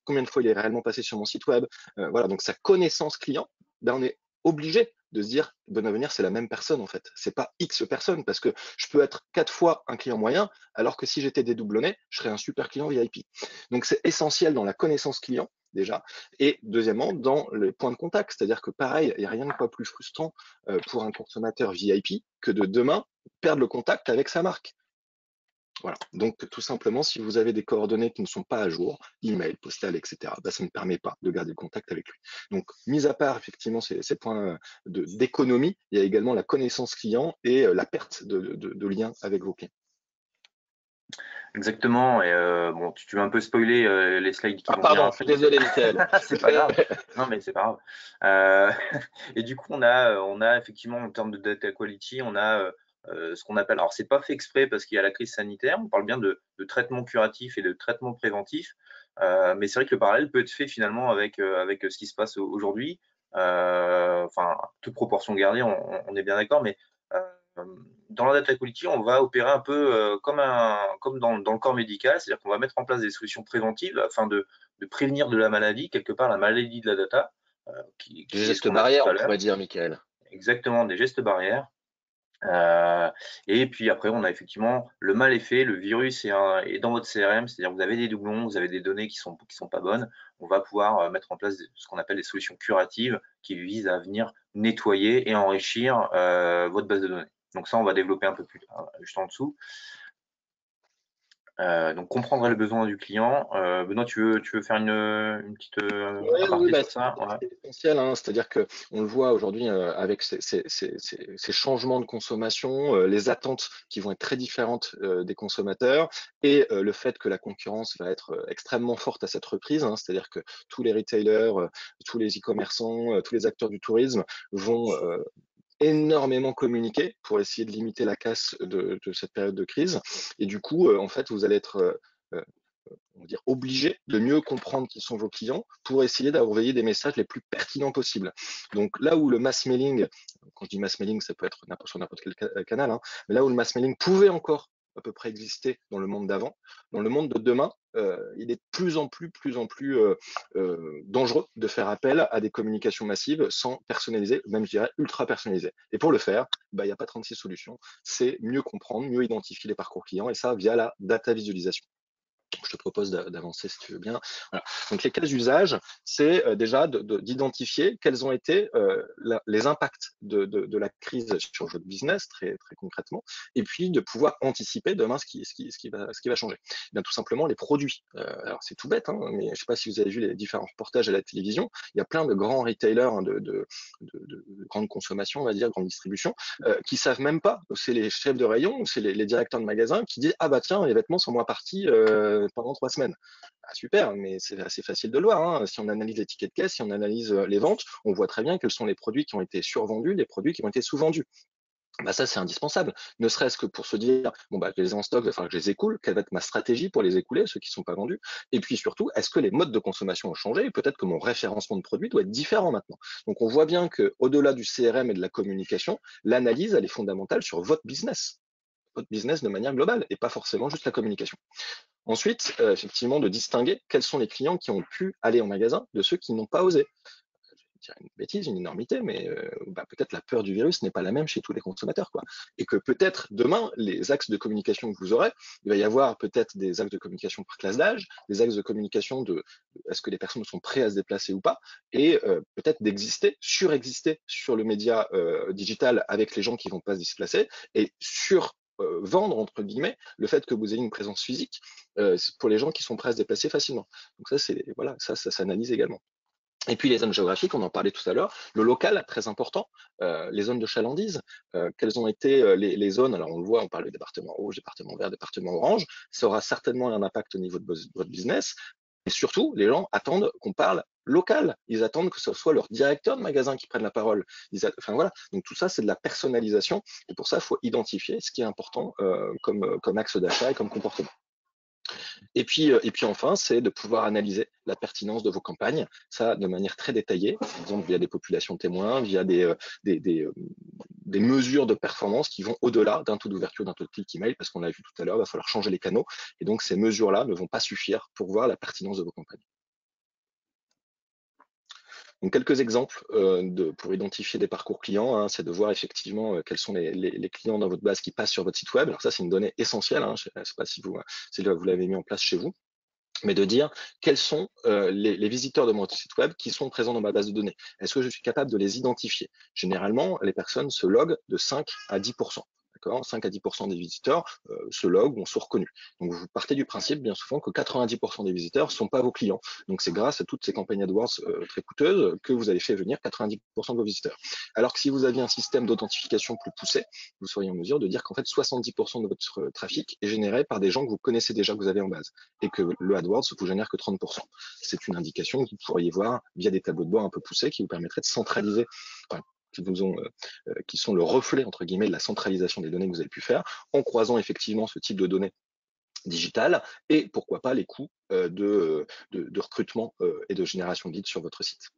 combien de fois il est réellement passé sur mon site web, voilà, donc sa connaissance client, ben on est obligé de se dire bonne avenir, c'est la même personne en fait. C'est pas X personnes parce que je peux être 4 fois un client moyen, alors que si j'étais dédoublonné, je serais un super client VIP. Donc c'est essentiel dans la connaissance client déjà. Et deuxièmement, dans les points de contact, c'est-à-dire que pareil, il n'y a rien de pas plus frustrant pour un consommateur VIP que de demain perdre le contact avec sa marque. Voilà. Donc, tout simplement, si vous avez des coordonnées qui ne sont pas à jour, email, postal, etc., bah, ça ne permet pas de garder le contact avec lui. Donc, mis à part effectivement ces points d'économie, il y a également la connaissance client et la perte de lien avec vos clients. Exactement. Et bon, tu vas un peu spoiler les slides qui Ah, vont venir pardon, je suis après. désolé, Michael. C'est pas grave. Non, mais c'est pas grave. Euh, et du coup, on a effectivement en termes de data quality, on a ce qu'on appelle. Alors, c'est pas fait exprès parce qu'il y a la crise sanitaire. On parle bien de traitement curatif et de traitement préventif. Mais c'est vrai que le parallèle peut être fait finalement avec ce qui se passe aujourd'hui. Enfin, toute proportion gardée, on est bien d'accord, mais euh, dans la data quality, on va opérer un peu comme dans le corps médical, c'est-à-dire qu'on va mettre en place des solutions préventives afin de prévenir de la maladie, quelque part la maladie de la data, Des qui est ce gestes qu'on a vu barrières, tout à on l'heure, pourrait dire, Michael. exactement des gestes barrières. Euh, et puis après, on a effectivement le mal est fait, le virus est dans votre CRM, c'est-à-dire que vous avez des doublons, vous avez des données qui sont pas bonnes. On va pouvoir mettre en place ce qu'on appelle des solutions curatives qui visent à venir nettoyer et enrichir votre base de données. Donc ça, on va développer un peu plus juste en dessous. Donc comprendre le besoin du client. Benoît, tu veux faire une petite Oui, aparté bah, sur ça? Ouais. c'est essentiel, hein. C'est-à-dire que on le voit aujourd'hui avec ces changements de consommation, les attentes qui vont être très différentes des consommateurs et le fait que la concurrence va être extrêmement forte à cette reprise, hein. C'est-à-dire que tous les retailers, tous les e-commerçants, tous les acteurs du tourisme vont énormément communiquer pour essayer de limiter la casse de cette période de crise. Et du coup, en fait, vous allez être on va dire, obligé de mieux comprendre qui sont vos clients pour essayer d'envoyer des messages les plus pertinents possibles. Donc là où le mass mailing, quand je dis mass mailing, ça peut être sur n'importe quel canal, hein, mais là où le mass mailing pouvait encore à peu près exister dans le monde d'avant, dans le monde de demain, il est de plus en plus dangereux de faire appel à des communications massives sans personnaliser, même je dirais ultra personnaliser. Et pour le faire, bah, il n'y a pas 36 solutions, c'est mieux comprendre, mieux identifier les parcours clients et ça via la data visualisation. Je te propose d'avancer si tu veux bien. Voilà. Donc les cas d'usage, c'est déjà d'identifier quels ont été les impacts de la crise sur votre business très, très concrètement, et puis de pouvoir anticiper demain ce qui va changer. Bien, tout simplement les produits. Alors c'est tout bête, hein, mais je ne sais pas si vous avez vu les différents reportages à la télévision. Il y a plein de grands retailers hein, de grande consommation, on va dire, grande distribution, qui savent même pas. C'est les chefs de rayon, c'est les directeurs de magasins qui disent ah bah tiens les vêtements sont moins partis pendant 3 semaines. Ah, super, mais c'est assez facile de le voir. Hein. Si on analyse les tickets de caisse, si on analyse les ventes, on voit très bien quels sont les produits qui ont été survendus, les produits qui ont été sous-vendus. Bah ça, c'est indispensable. Ne serait-ce que pour se dire, bon, bah, je les ai en stock, il va falloir que je les écoule. Quelle va être ma stratégie pour les écouler, ceux qui ne sont pas vendus? Et puis surtout, est-ce que les modes de consommation ont changé? Peut-être que mon référencement de produits doit être différent maintenant. Donc, on voit bien qu'au-delà du CRM et de la communication, l'analyse, elle est fondamentale sur votre business de manière globale et pas forcément juste la communication. Ensuite, effectivement, de distinguer quels sont les clients qui ont pu aller en magasin de ceux qui n'ont pas osé. Je vais dire une bêtise, une énormité, mais bah, peut-être la peur du virus n'est pas la même chez tous les consommateurs, quoi. Et que peut-être demain, les axes de communication que vous aurez, il va y avoir peut-être des axes de communication par classe d'âge, des axes de communication de est-ce que les personnes sont prêtes à se déplacer ou pas, et peut-être surexister sur le média digital avec les gens qui vont pas se déplacer, et vendre, entre guillemets, le fait que vous ayez une présence physique pour les gens qui sont prêts à se déplacer facilement. Donc ça, c'est voilà, ça s'analyse également. Et puis les zones géographiques, on en parlait tout à l'heure, le local, très important, les zones de chalandise, quelles ont été les zones, alors on le voit, on parle de département rouge, département vert, département orange, ça aura certainement un impact au niveau de votre business, et surtout, les gens attendent qu'on parle local, ils attendent que ce soit leur directeur de magasin qui prenne la parole. Enfin voilà, donc tout ça, c'est de la personnalisation, et pour ça, il faut identifier ce qui est important comme axe d'achat et comme comportement. Et puis enfin, c'est de pouvoir analyser la pertinence de vos campagnes, ça de manière très détaillée, par exemple via des populations témoins, via des mesures de performance qui vont au-delà d'un taux d'ouverture, d'un taux de clic email, parce qu'on l'a vu tout à l'heure, il va falloir changer les canaux. Et donc, ces mesures-là ne vont pas suffire pour voir la pertinence de vos campagnes. Donc, quelques exemples pour identifier des parcours clients, hein, c'est de voir effectivement quels sont les clients dans votre base qui passent sur votre site web. Alors ça, c'est une donnée essentielle, hein, je ne sais pas si vous l'avez mis en place chez vous, mais de dire quels sont les visiteurs de mon site web qui sont présents dans ma base de données. Est-ce que je suis capable de les identifier? Généralement, les personnes se loguent de 5 à 10%. 5 à 10% des visiteurs se loguent ou sont reconnus. Donc vous partez du principe bien souvent que 90% des visiteurs ne sont pas vos clients. Donc c'est grâce à toutes ces campagnes AdWords très coûteuses que vous avez fait venir 90% de vos visiteurs. Alors que si vous aviez un système d'authentification plus poussé, vous seriez en mesure de dire qu'en fait 70% de votre trafic est généré par des gens que vous connaissez déjà, que vous avez en base, et que le AdWords vous génère que 30%. C'est une indication que vous pourriez voir via des tableaux de bord un peu poussés qui vous permettraient de centraliser, enfin, qui sont le reflet entre guillemets de la centralisation des données que vous avez pu faire, en croisant effectivement ce type de données digitales et pourquoi pas les coûts de recrutement et de génération de leads sur votre site.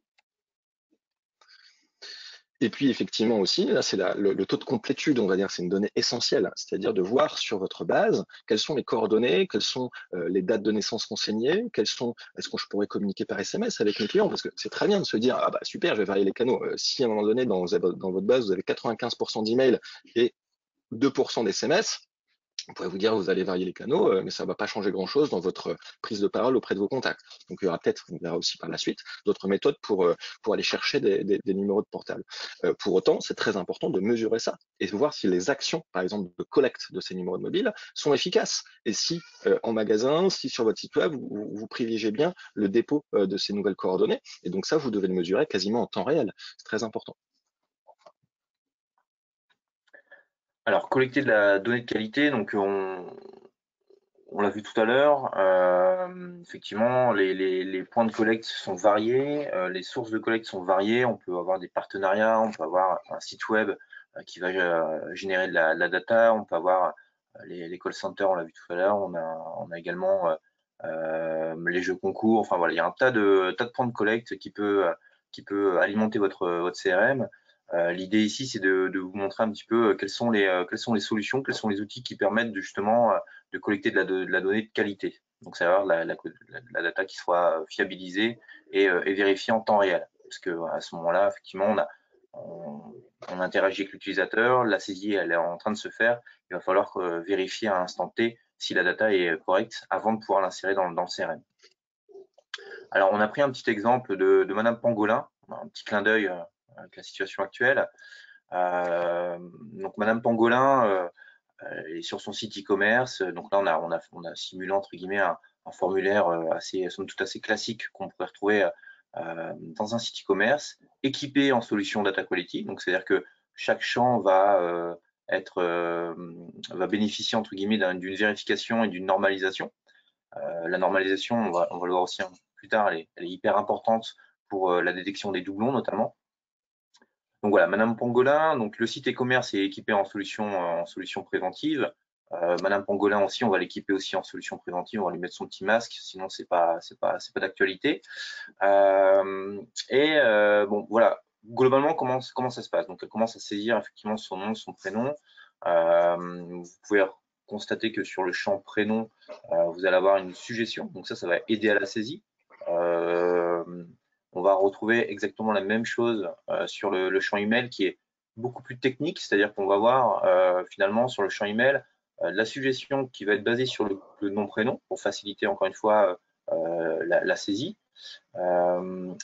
Et puis effectivement aussi, là c'est le taux de complétude, on va dire, c'est une donnée essentielle, c'est-à-dire de voir sur votre base quelles sont les coordonnées, quelles sont les dates de naissance renseignées, est-ce que je pourrais communiquer par SMS avec mes clients, parce que c'est très bien de se dire ah bah super, je vais varier les canaux. Si à un moment donné dans votre base vous avez 95% d'emails et 2% d'SMS, on pourrait vous dire vous allez varier les canaux, mais ça ne va pas changer grand-chose dans votre prise de parole auprès de vos contacts. Donc il y aura peut-être, on verra aussi par la suite, d'autres méthodes pour aller chercher des numéros de portable. Pour autant, c'est très important de mesurer ça et de voir si les actions, par exemple, de collecte de ces numéros de mobile sont efficaces. Et si en magasin, si sur votre site web, vous privilégiez bien le dépôt de ces nouvelles coordonnées. Et donc ça, vous devez le mesurer quasiment en temps réel. C'est très important. Alors, collecter de la donnée de qualité, donc on l'a vu tout à l'heure, effectivement, les points de collecte sont variés, les sources de collecte sont variées, on peut avoir des partenariats, on peut avoir un site web qui va générer de la data, on peut avoir les call centers, on l'a vu tout à l'heure, on a également les jeux concours, enfin voilà, il y a un tas de points de collecte qui peut alimenter votre CRM. L'idée ici, c'est de vous montrer un petit peu quelles sont les solutions, quels sont les outils qui permettent justement de collecter de la donnée de qualité. Donc, c'est avoir la data qui soit fiabilisée et vérifiée en temps réel. Parce que à ce moment-là, effectivement, on interagit avec l'utilisateur, la saisie elle est en train de se faire. Il va falloir vérifier à l'instant T si la data est correcte avant de pouvoir l'insérer dans le CRM. Alors, on a pris un petit exemple de Madame Pangolin, un petit clin d'œil avec la situation actuelle. Donc, Madame Pangolin est sur son site e-commerce. Donc là, on a simulé entre guillemets un formulaire somme toute assez classique qu'on pourrait retrouver dans un site e-commerce, équipé en solution data quality. Donc, c'est-à-dire que chaque champ va bénéficier entre guillemets d'une vérification et d'une normalisation. La normalisation, on va le voir aussi plus tard, elle est hyper importante pour la détection des doublons notamment. Donc voilà, Madame Pangolin, donc le site e-commerce est équipé en solution préventive. Madame Pangolin aussi, on va l'équiper aussi en solution préventive, on va lui mettre son petit masque, sinon c'est pas d'actualité. Bon voilà, globalement comment ça se passe? Donc elle commence à saisir effectivement son nom, son prénom. Vous pouvez constater que sur le champ prénom, vous allez avoir une suggestion, donc ça va aider à la saisie. On va retrouver exactement la même chose sur le champ email qui est beaucoup plus technique, c'est-à-dire qu'on va voir finalement sur le champ email la suggestion qui va être basée sur le nom-prénom pour faciliter encore une fois la saisie.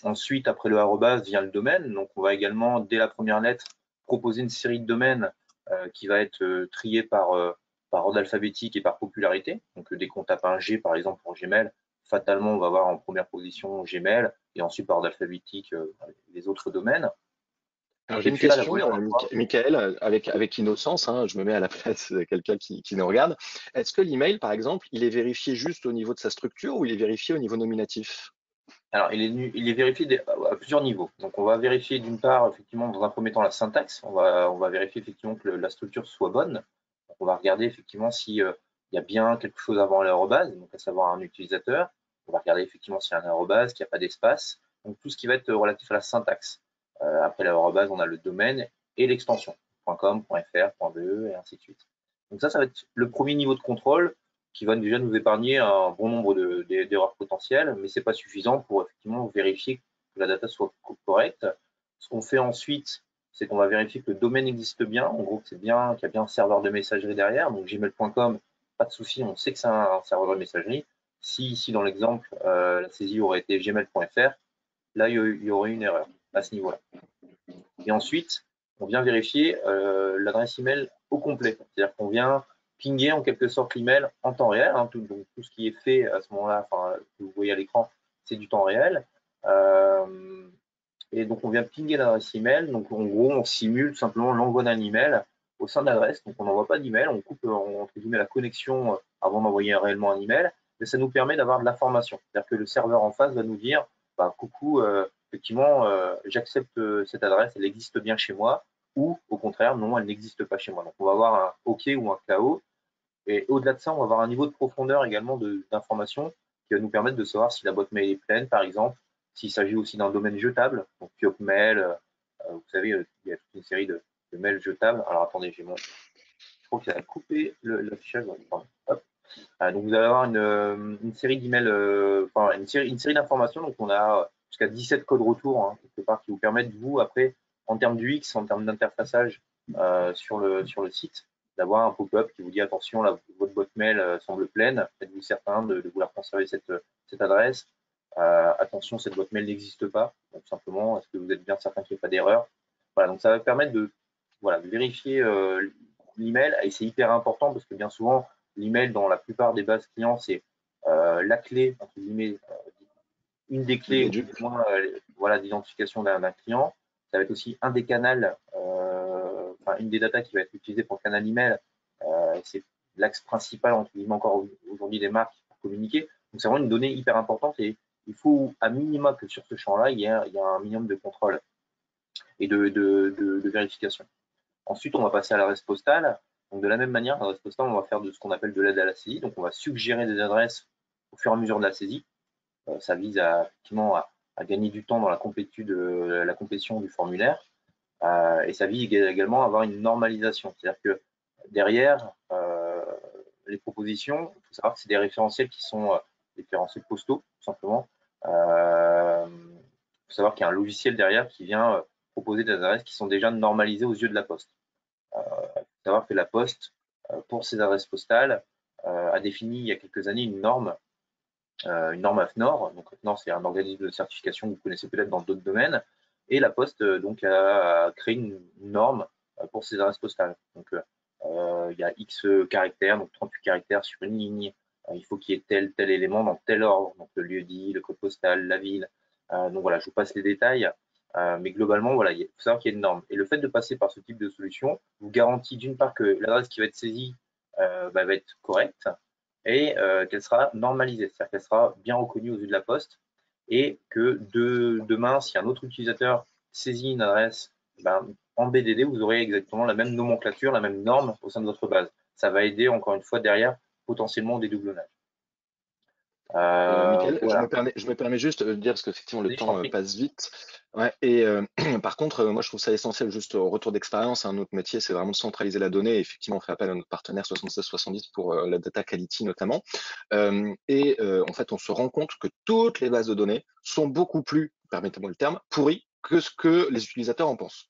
Ensuite, après le arrobase vient le domaine, donc on va également dès la première lettre proposer une série de domaines qui va être triée par par ordre alphabétique et par popularité. Donc, dès qu'on tape un G, par exemple, pour Gmail, fatalement, on va avoir en première position Gmail et ensuite par ordre alphabétique les autres domaines. Alors j'ai Et une puis à la question, première fois, Michael, avec innocence, hein, je me mets à la place de quelqu'un qui nous regarde. Est-ce que l'email, par exemple, il est vérifié juste au niveau de sa structure ou il est vérifié au niveau nominatif? alors il est vérifié à plusieurs niveaux. Donc on va vérifier d'une part, effectivement, dans un premier temps, la syntaxe. On va vérifier effectivement que la structure soit bonne. Donc, on va regarder effectivement si il y a bien quelque chose avant l'arrobase, donc à savoir un utilisateur. On va regarder effectivement s'il y a un arrobase, qu'il n'y a pas d'espace. Donc tout ce qui va être relatif à la syntaxe. Après l'arrobase, on a le domaine et l'extension. .com, .fr, .be et ainsi de suite. Donc ça va être le premier niveau de contrôle qui va déjà nous épargner un bon nombre d'erreurs potentielles, mais ce n'est pas suffisant pour effectivement vérifier que la data soit correcte. Ce qu'on fait ensuite, c'est qu'on va vérifier que le domaine existe bien, en gros que c'est bien, qu'il y a bien un serveur de messagerie derrière, donc gmail.com, pas de souci, on sait que c'est un serveur de messagerie. Si ici dans l'exemple, la saisie aurait été gmail.fr, là il y aurait une erreur à ce niveau-là. Et ensuite, on vient vérifier l'adresse email au complet. C'est-à-dire qu'on vient pinguer en quelque sorte l'email en temps réel. Hein, donc tout ce qui est fait à ce moment-là, que vous voyez à l'écran, c'est du temps réel. Et donc on vient pinguer l'adresse email. Donc en gros, on simule tout simplement l'envoi d'un email au sein de l'adresse. Donc on n'envoie pas d'email, on coupe entre guillemets la connexion avant d'envoyer réellement un email. Mais ça nous permet d'avoir de l'information. C'est-à-dire que le serveur en face va nous dire bah, coucou, effectivement, j'accepte cette adresse, elle existe bien chez moi, ou au contraire, non, elle n'existe pas chez moi. Donc on va avoir un OK ou un KO. Et au-delà de ça, on va avoir un niveau de profondeur également d'information qui va nous permettre de savoir si la boîte mail est pleine, par exemple, s'il s'agit aussi d'un domaine jetable, donc Piop Mail, vous savez, il y a toute une série de mails jetables. Alors attendez, je crois que ça a coupé l'affichage. Donc vous allez avoir une série d'emails, une série d'informations. Donc on a jusqu'à 17 codes retour, hein, quelque part, qui vous permettent, vous, après, en termes d'UX, en termes d'interfaçage sur le site, d'avoir un pop-up qui vous dit attention, là, votre boîte mail semble pleine, êtes-vous certain de vouloir conserver cette adresse? Attention, cette boîte mail n'existe pas. Donc simplement, est-ce que vous êtes bien certain qu'il n'y a pas d'erreur? Voilà, donc ça va permettre de vérifier l'email, et c'est hyper important parce que bien souvent, l'email dans la plupart des bases clients, c'est la clé, entre guillemets, une des clés, ou du moins d'identification d'un client. Ça va être aussi un des canaux, une des datas qui va être utilisée pour le canal email. C'est l'axe principal, entre guillemets, encore aujourd'hui des marques pour communiquer. Donc c'est vraiment une donnée hyper importante et il faut à minima que sur ce champ-là, il y a un minimum de contrôle et de vérification. Ensuite, on va passer à l'adresse postale. Donc, de la même manière, l'adresse postale, on va faire de ce qu'on appelle de l'aide à la saisie. Donc, on va suggérer des adresses au fur et à mesure de la saisie. Ça vise effectivement à gagner du temps dans la complétion du formulaire. Et ça vise également à avoir une normalisation. C'est-à-dire que derrière les propositions, il faut savoir que c'est des référentiels qui sont des référentiels postaux, tout simplement. Il faut savoir qu'il y a un logiciel derrière qui vient proposer des adresses qui sont déjà normalisées aux yeux de la Poste. Il faut savoir que la Poste, pour ses adresses postales, a défini il y a quelques années une norme AFNOR. Donc AFNOR, c'est un organisme de certification que vous connaissez peut-être dans d'autres domaines. Et la Poste donc a créé une norme pour ses adresses postales. Donc il y a X caractères, donc 38 caractères sur une ligne. Il faut qu'il y ait tel élément dans tel ordre, donc le lieu dit, le code postal, la ville. Donc voilà, je vous passe les détails. Mais globalement, voilà, il faut savoir qu'il y a une norme. Et le fait de passer par ce type de solution vous garantit d'une part que l'adresse qui va être saisie va être correcte et qu'elle sera normalisée, c'est-à-dire qu'elle sera bien reconnue aux yeux de la Poste et que demain, si un autre utilisateur saisit une adresse, en BDD, vous aurez exactement la même nomenclature, la même norme au sein de votre base. Ça va aider, encore une fois, derrière, potentiellement au dédoublonnage. Michael, Voilà. je me permets juste de dire, parce qu'effectivement le Je t'en temps prie. passe vite. Ouais, et par contre, moi je trouve ça essentiel, juste au retour d'expérience. Un autre métier, c'est vraiment de centraliser la donnée. Et effectivement, on fait appel à notre partenaire 7670 pour la data quality notamment. En fait, on se rend compte que toutes les bases de données sont beaucoup plus, permettez-moi le terme, pourries que ce que les utilisateurs en pensent.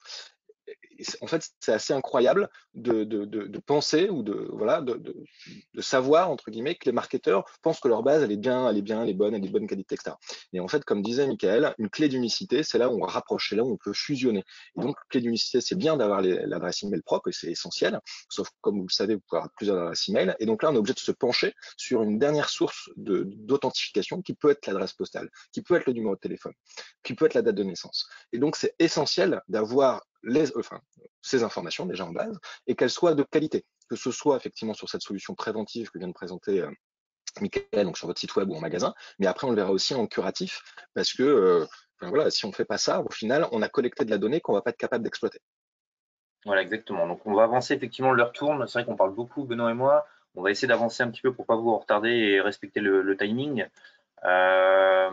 En fait, c'est assez incroyable de penser ou voilà, de savoir, entre guillemets, que les marketeurs pensent que leur base, elle est bien, elle est bonne qualité, etc. Et en fait, comme disait Michael, une clé d'unicité, c'est là où on rapproche, c'est là où on peut fusionner. Et donc, clé d'unicité, c'est bien d'avoir l'adresse email propre et c'est essentiel. Sauf que, comme vous le savez, vous pouvez avoir plusieurs adresses email. Et donc là, on est obligé de se pencher sur une dernière source d'authentification qui peut être l'adresse postale, qui peut être le numéro de téléphone, qui peut être la date de naissance. Et donc, c'est essentiel d'avoir ces informations déjà en base et qu'elles soient de qualité, que ce soit effectivement sur cette solution préventive que vient de présenter Michael, donc sur votre site web ou en magasin, mais après on le verra aussi en curatif parce que voilà, si on ne fait pas ça, au final, on a collecté de la donnée qu'on ne va pas être capable d'exploiter. Voilà, exactement. Donc, on va avancer effectivement, l'heure tourne. C'est vrai qu'on parle beaucoup, Benoît et moi. On va essayer d'avancer un petit peu pour pas vous retarder et respecter le timing. Euh,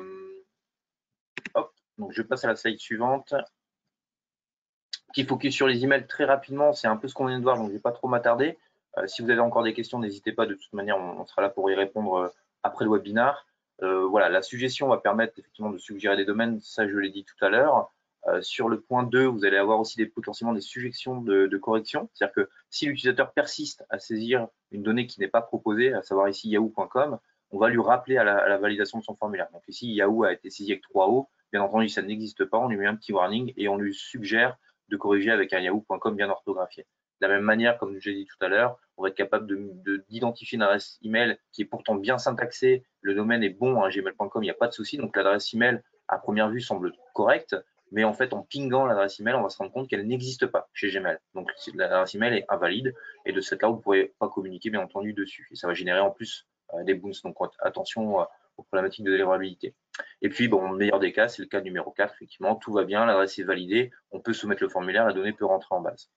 Hop, donc je passe à la slide suivante. Petit focus sur les emails très rapidement, c'est un peu ce qu'on vient de voir, donc je ne vais pas trop m'attarder. Si vous avez encore des questions, n'hésitez pas, de toute manière, on sera là pour y répondre après le webinar. Voilà, la suggestion va permettre effectivement de suggérer des domaines, ça je l'ai dit tout à l'heure. Sur le point 2, vous allez avoir aussi potentiellement des suggestions de correction, c'est-à-dire que si l'utilisateur persiste à saisir une donnée qui n'est pas proposée, à savoir ici yahoo.com, on va lui rappeler à la validation de son formulaire. Donc ici, Yahoo a été saisi avec 3O, bien entendu, ça n'existe pas, on lui met un petit warning et on lui suggère de corriger avec un yahoo.com bien orthographié. De la même manière, comme j'ai dit tout à l'heure, on va être capable d'identifier une adresse email qui est pourtant bien syntaxée, le domaine est bon, gmail.com, il n'y a pas de souci, donc l'adresse email à première vue semble correcte, mais en fait en pingant l'adresse email, on va se rendre compte qu'elle n'existe pas chez Gmail. Donc l'adresse email est invalide et de cette là, vous ne pourrez pas communiquer bien entendu dessus. Et ça va générer en plus des bounces, donc attention aux problématiques de délivrabilité. Et puis, bon, le meilleur des cas, c'est le cas numéro 4, effectivement, tout va bien, l'adresse est validée, on peut soumettre le formulaire, la donnée peut rentrer en base.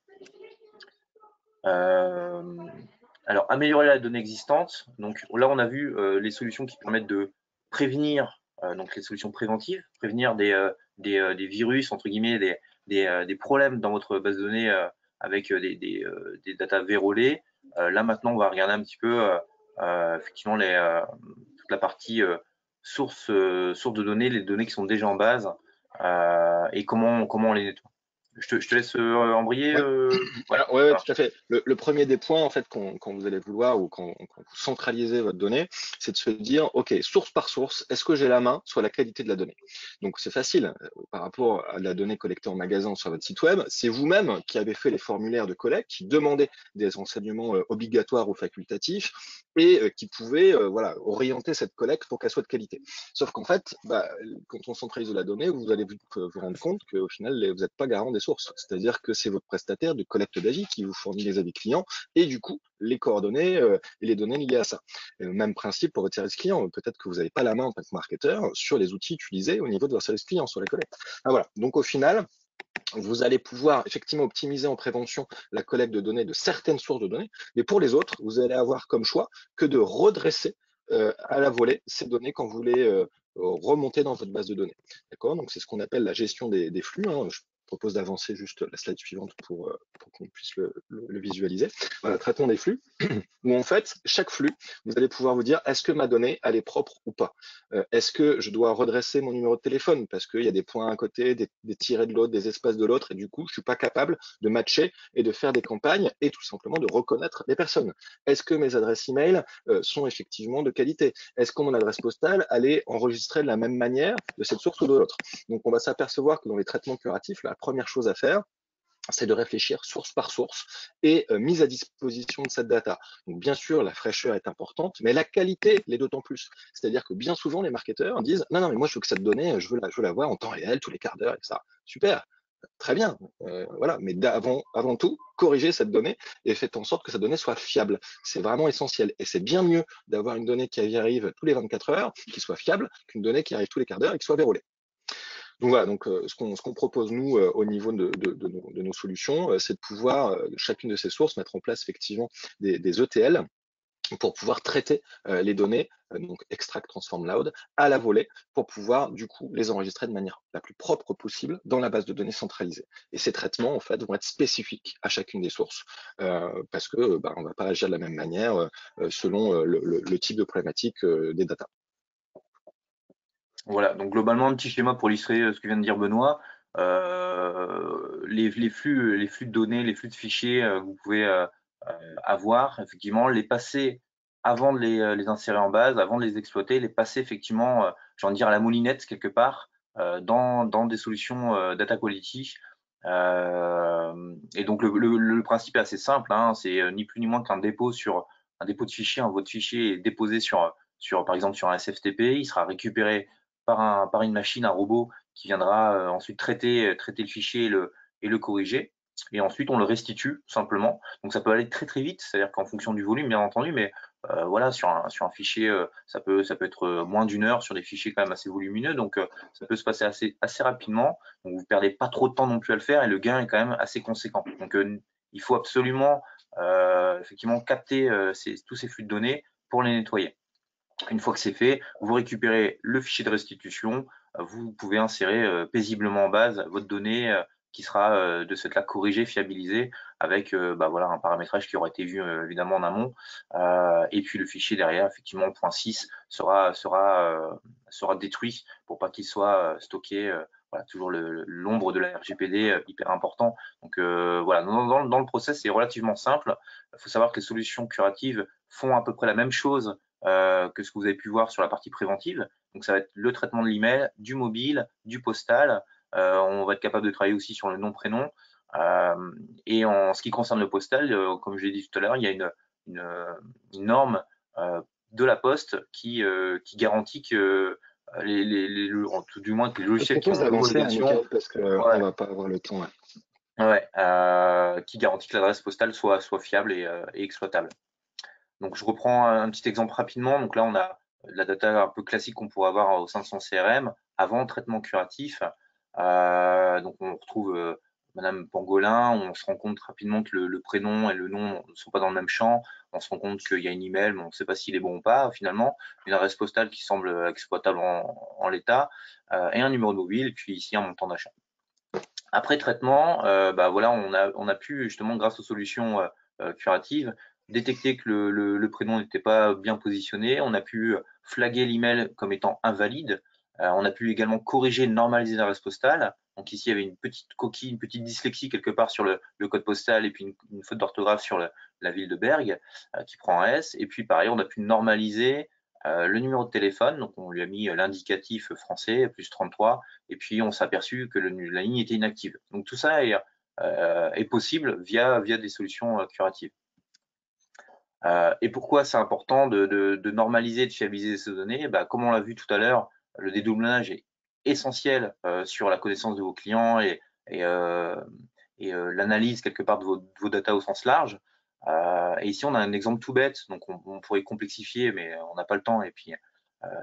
Alors, améliorer la donnée existante. Donc là, on a vu les solutions qui permettent de prévenir, donc les solutions préventives, prévenir des virus, entre guillemets, des problèmes dans votre base de données avec des data vérolées. Là, maintenant, on va regarder un petit peu effectivement toute la partie source de données, les données qui sont déjà en base et comment on les nettoie. Je te laisse embrayer. Ouais. Ouais, Ouais, ça tout à marche. fait. Le premier des points, en fait, quand vous allez vouloir ou quand vous centralisez votre donnée, c'est de se dire, OK, source par source, est-ce que j'ai la main sur la qualité de la donnée? Donc, c'est facile. Par rapport à la donnée collectée en magasin sur votre site web, c'est vous-même qui avez fait les formulaires de collecte, qui demandaient des renseignements obligatoires ou facultatifs et qui pouvaient voilà, orienter cette collecte pour qu'elle soit de qualité. Sauf qu'en fait, quand on centralise la donnée, vous allez vous rendre compte qu'au final, vous n'êtes pas garant des sources. C'est-à-dire que c'est votre prestataire de collecte d'avis qui vous fournit les avis clients et du coup, les coordonnées et les données liées à ça. Et le même principe pour votre service client. Peut-être que vous n'avez pas la main en tant que marketeur sur les outils utilisés au niveau de votre service client, sur les collectes. Voilà. Donc au final, vous allez pouvoir effectivement optimiser en prévention la collecte de données de certaines sources de données, mais pour les autres, vous allez avoir comme choix que de redresser à la volée ces données quand vous voulez remonter dans votre base de données. D'accord? Donc c'est ce qu'on appelle la gestion des flux. Hein. Je propose d'avancer juste la slide suivante pour qu'on puisse le visualiser. Voilà, traitons des flux, où en fait, chaque flux, vous allez pouvoir vous dire, est-ce que ma donnée, elle est propre ou pas? Est-ce que je dois redresser mon numéro de téléphone parce qu'il y a des points à côté, des tirets de l'autre, des espaces de l'autre, et du coup, je suis pas capable de matcher et de faire des campagnes et tout simplement de reconnaître les personnes. Est-ce que mes adresses email sont effectivement de qualité? Est-ce que mon adresse postale, elle est enregistrée de la même manière de cette source ou de l'autre? Donc, on va s'apercevoir que dans les traitements curatifs, la première chose à faire, c'est de réfléchir source par source et mise à disposition de cette data. Donc bien sûr, la fraîcheur est importante, mais la qualité l'est d'autant plus. C'est-à-dire que bien souvent, les marketeurs disent non, mais moi je veux que cette donnée, je veux la voir en temps réel, tous les quarts d'heure, etc. Super, très bien, voilà. Mais avant tout, corrigez cette donnée et faites en sorte que cette donnée soit fiable. C'est vraiment essentiel. Et c'est bien mieux d'avoir une donnée qui arrive tous les 24 heures, qui soit fiable, qu'une donnée qui arrive tous les quarts d'heure et qui soit vérolée. Donc voilà, donc ce qu'on propose nous au niveau de nos solutions, c'est de pouvoir chacune de ces sources mettre en place effectivement des ETL pour pouvoir traiter les données, donc extract, transform, load, à la volée, pour pouvoir du coup les enregistrer de manière la plus propre possible dans la base de données centralisée. Et ces traitements en fait vont être spécifiques à chacune des sources parce que on ne va pas agir de la même manière selon le type de problématique des data. Voilà, donc globalement, un petit schéma pour illustrer ce que vient de dire Benoît. les flux de données, les flux de fichiers que vous pouvez avoir, effectivement, les passer avant de les insérer en base, avant de les exploiter, les passer effectivement, j'ai envie de dire à la moulinette quelque part, dans des solutions data quality. Et donc le principe est assez simple, hein, c'est ni plus ni moins qu'un dépôt un dépôt de fichier. Votre fichier est déposé par exemple sur un SFTP, il sera récupéré par une machine, un robot qui viendra ensuite traiter le fichier et le corriger. Et ensuite, on le restitue simplement. Donc, ça peut aller très très vite, c'est-à-dire qu'en fonction du volume, bien entendu, mais voilà, sur un fichier, ça peut être moins d'une heure sur des fichiers quand même assez volumineux. Donc, ça peut se passer assez rapidement. Donc, vous perdez pas trop de temps non plus à le faire et le gain est quand même assez conséquent. Donc, il faut absolument effectivement capter tous ces flux de données pour les nettoyer. Une fois que c'est fait, vous récupérez le fichier de restitution, vous pouvez insérer paisiblement en base votre donnée qui sera de ce fait-là corrigée, fiabilisée avec voilà, un paramétrage qui aura été vu évidemment en amont. Et puis le fichier derrière, effectivement, point 6 sera détruit pour pas qu'il soit stocké. Voilà, toujours l'ombre de la RGPD hyper important. Donc voilà, dans le process, c'est relativement simple. Il faut savoir que les solutions curatives font à peu près la même chose que ce que vous avez pu voir sur la partie préventive. Donc, ça va être le traitement de l'email, du mobile, du postal. On va être capable de travailler aussi sur le nom-prénom. Et en ce qui concerne le postal, comme je l'ai dit tout à l'heure, il y a une norme de la Poste qui garantit que tout du moins que les Je te logiciels qui propose ont d'avancer, hein, l'homologation, Michael, parce qu'on ouais, va pas avoir le temps. qui garantit que l'adresse postale soit fiable et exploitable. Donc, je reprends un petit exemple rapidement. Donc là, on a la data un peu classique qu'on pourrait avoir au sein de son CRM avant traitement curatif. Donc, on retrouve Madame Pangolin. On se rend compte rapidement que le prénom et le nom ne sont pas dans le même champ. On se rend compte qu'il y a une email, mais on ne sait pas s'il est bon ou pas finalement. Une adresse postale qui semble exploitable en l'état et un numéro de mobile. Puis ici, un montant d'achat. Après traitement, voilà, on a pu justement, grâce aux solutions curatives, détecter que le prénom n'était pas bien positionné. On a pu flaguer l'email comme étant invalide. On a pu également corriger, normaliser l'adresse postale. Donc ici, il y avait une petite coquille, une petite dyslexie quelque part sur le code postal et puis une faute d'orthographe sur la ville de Bergue qui prend un S. Et puis par ailleurs, on a pu normaliser le numéro de téléphone. Donc on lui a mis l'indicatif français, plus 33, et puis on s'est aperçu que la ligne était inactive. Donc tout ça est possible via des solutions curatives. Et pourquoi c'est important de normaliser, de fiabiliser ces données? Comme on l'a vu tout à l'heure, le dédoublage est essentiel sur la connaissance de vos clients et l'analyse quelque part de vos data au sens large. Et ici, on a un exemple tout bête, donc on pourrait complexifier, mais on n'a pas le temps, et puis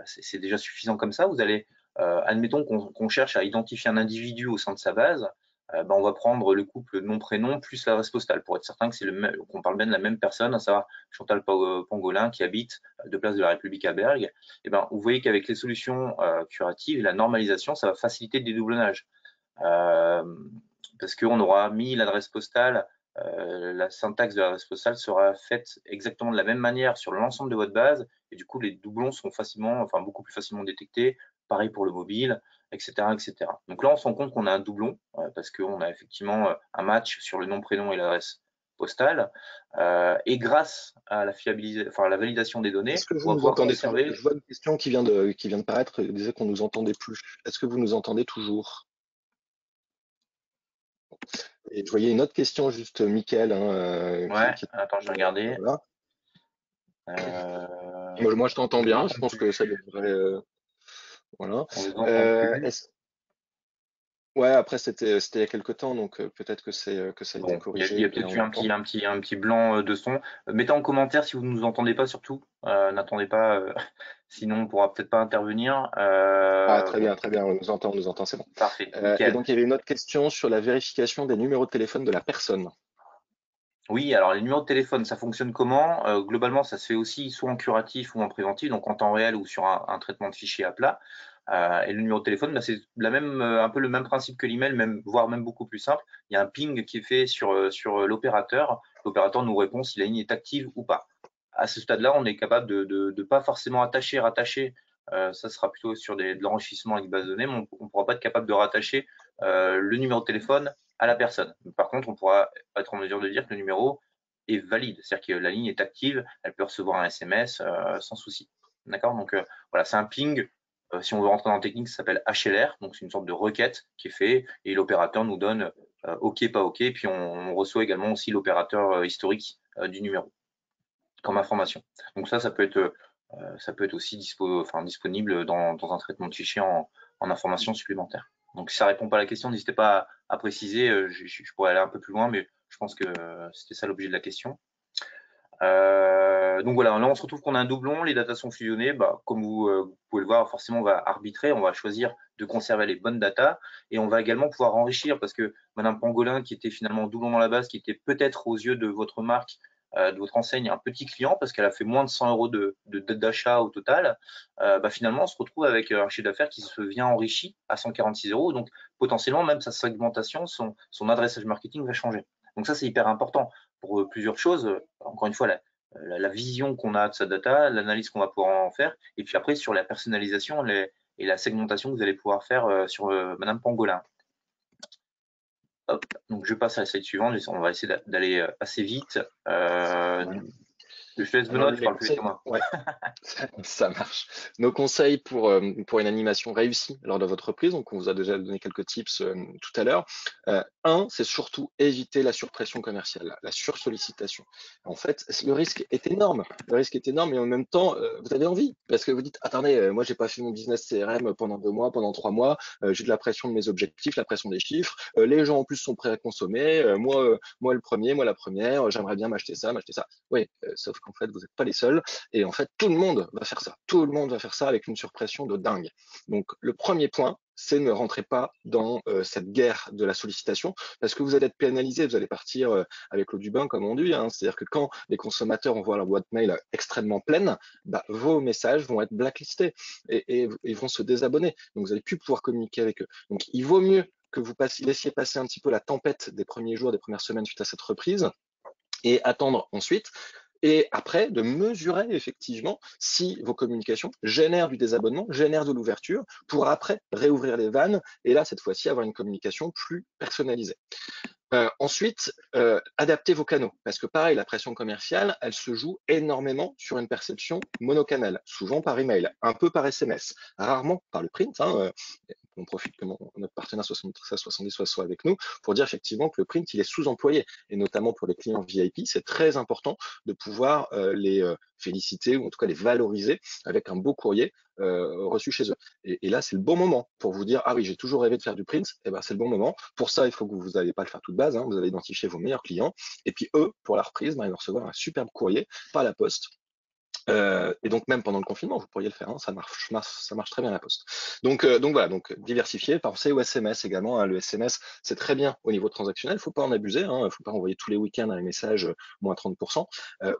c'est déjà suffisant comme ça. Vous allez, admettons qu'on cherche à identifier un individu au sein de sa base, on va prendre le couple nom-prénom plus l'adresse postale pour être certain que qu'on parle bien de la même personne, à savoir Chantal Pangolin qui habite de Place de la République à Bergue. Et vous voyez qu'avec les solutions curatives et la normalisation, ça va faciliter le dédoublonnage. Parce qu'on aura mis l'adresse postale, la syntaxe de l'adresse postale sera faite exactement de la même manière sur l'ensemble de votre base, et du coup les doublons sont beaucoup plus facilement détectés. Pareil pour le mobile, etc., etc. Donc là, on se rend compte qu'on a un doublon parce qu'on a effectivement un match sur le nom, prénom et l'adresse postale. Et grâce à la validation des données, Est-ce que vous on va nous pouvoir entendez toujours? conserver. Je vois une question qui vient de paraître, elle disait qu'on nous entendait plus. Est-ce que vous nous entendez toujours? Et je voyais une autre question, juste Mickaël, hein, Ouais, attends, je vais regarder. voilà. Euh, Moi, je t'entends on les bien, je entend pense que ça plus. devrait. Voilà. On les entend plus. Est-ce Ouais, après c'était il y a quelque temps, donc peut-être que ça a été Bon, il y corrigé a et là peut-être on eu l'entend. un petit blanc de son. Mettez en commentaire si vous ne nous entendez pas, surtout. N'attendez pas, sinon on pourra peut-être pas intervenir. Ah, Bon, très bien, on nous entend, c'est bon. parfait, Et nickel. donc il y avait une autre question sur la vérification des numéros de téléphone de la personne. Oui, alors les numéros de téléphone, ça fonctionne comment? Globalement, ça se fait aussi soit en curatif ou en préventif, donc en temps réel ou sur un traitement de fichier à plat. Et le numéro de téléphone, c'est un peu le même principe que l'email, voire même beaucoup plus simple. Il y a un ping qui est fait sur l'opérateur. L'opérateur nous répond si la ligne est active ou pas. À ce stade-là, on est capable de pas forcément rattacher. Ça sera plutôt sur de l'enrichissement avec base de données, mais on ne pourra pas être capable de rattacher le numéro de téléphone à la personne. Par contre, on pourra être en mesure de dire que le numéro est valide, c'est-à-dire que la ligne est active, elle peut recevoir un SMS sans souci. D'accord? Donc voilà, c'est un ping. Si on veut rentrer dans la technique, ça s'appelle HLR, donc c'est une sorte de requête qui est faite et l'opérateur nous donne OK, pas OK, puis on reçoit également aussi l'opérateur historique du numéro comme information. Donc ça peut être aussi disponible dans un traitement de fichier en information supplémentaire. Donc si ça répond pas à la question, n'hésitez pas à préciser. Je pourrais aller un peu plus loin, mais je pense que c'était ça l'objet de la question. Donc voilà, là on se retrouve qu'on a un doublon, les datas sont fusionnées. Comme vous pouvez le voir, forcément on va arbitrer, on va choisir de conserver les bonnes datas et on va également pouvoir enrichir parce que Madame Pangolin, qui était finalement doublon dans la base, qui était peut-être aux yeux de votre marque, de votre enseigne, un petit client parce qu'elle a fait moins de 100 euros d'achat au total, finalement on se retrouve avec un chiffre d'affaires qui se vient enrichi à 146 euros. Donc potentiellement même sa segmentation, son adressage marketing va changer. Donc ça c'est hyper important pour plusieurs choses. Encore une fois, la vision qu'on a de sa data, l'analyse qu'on va pouvoir en faire, et puis après sur la personnalisation et la segmentation que vous allez pouvoir faire sur Madame Pangolin. Hop, donc je passe à la slide suivante, on va essayer d'aller assez vite. Je te laisse Benoît, tu parles plus vite que moi. Ouais. Ça marche. Nos conseils pour une animation réussie lors de votre reprise, donc on vous a déjà donné quelques tips tout à l'heure. Un, c'est surtout éviter la surpression commerciale, la sursollicitation. En fait, le risque est énorme. Le risque est énorme et en même temps, vous avez envie parce que vous dites, attendez, moi j'ai pas fait mon business CRM pendant 2 mois, pendant 3 mois, j'ai de la pression de mes objectifs, la pression des chiffres. Les gens en plus sont prêts à consommer. Moi le premier, moi la première, j'aimerais bien m'acheter ça, m'acheter ça. Oui, sauf qu'en fait, vous n'êtes pas les seuls. Et en fait, tout le monde va faire ça. Tout le monde va faire ça avec une surpression de dingue. Donc, le premier point, c'est ne rentrez pas dans cette guerre de la sollicitation parce que vous allez être pénalisé, vous allez partir avec l'eau du bain comme on dit. C'est-à-dire que quand les consommateurs vont voir leur boîte mail extrêmement pleine, vos messages vont être blacklistés et ils vont se désabonner. Donc, vous n'allez plus pouvoir communiquer avec eux. Donc, il vaut mieux que vous laissiez passer un petit peu la tempête des premiers jours, des premières semaines suite à cette reprise et attendre ensuite. Et après, de mesurer effectivement si vos communications génèrent du désabonnement, génèrent de l'ouverture, pour après réouvrir les vannes et là, cette fois-ci, avoir une communication plus personnalisée. Ensuite, adaptez vos canaux, parce que pareil, la pression commerciale, elle se joue énormément sur une perception monocanale, souvent par email, un peu par SMS, rarement par le print. On profite que notre partenaire 7370 soit avec nous pour dire effectivement que le print, il est sous-employé, et notamment pour les clients VIP, c'est très important de pouvoir les féliciter ou en tout cas les valoriser avec un beau courrier reçu chez eux. Et là, c'est le bon moment pour vous dire, ah oui, j'ai toujours rêvé de faire du print, et c'est le bon moment. Pour ça, il faut que vous n'allez pas le faire toute base, vous allez identifier vos meilleurs clients, et puis eux, pour la reprise, ils vont recevoir un superbe courrier par la poste. Et donc même pendant le confinement, vous pourriez le faire, ça marche très bien la poste. Donc voilà, donc diversifier, pensez au SMS également. Le SMS, c'est très bien au niveau transactionnel, faut pas en abuser, faut pas envoyer tous les week-ends un message moins 30%.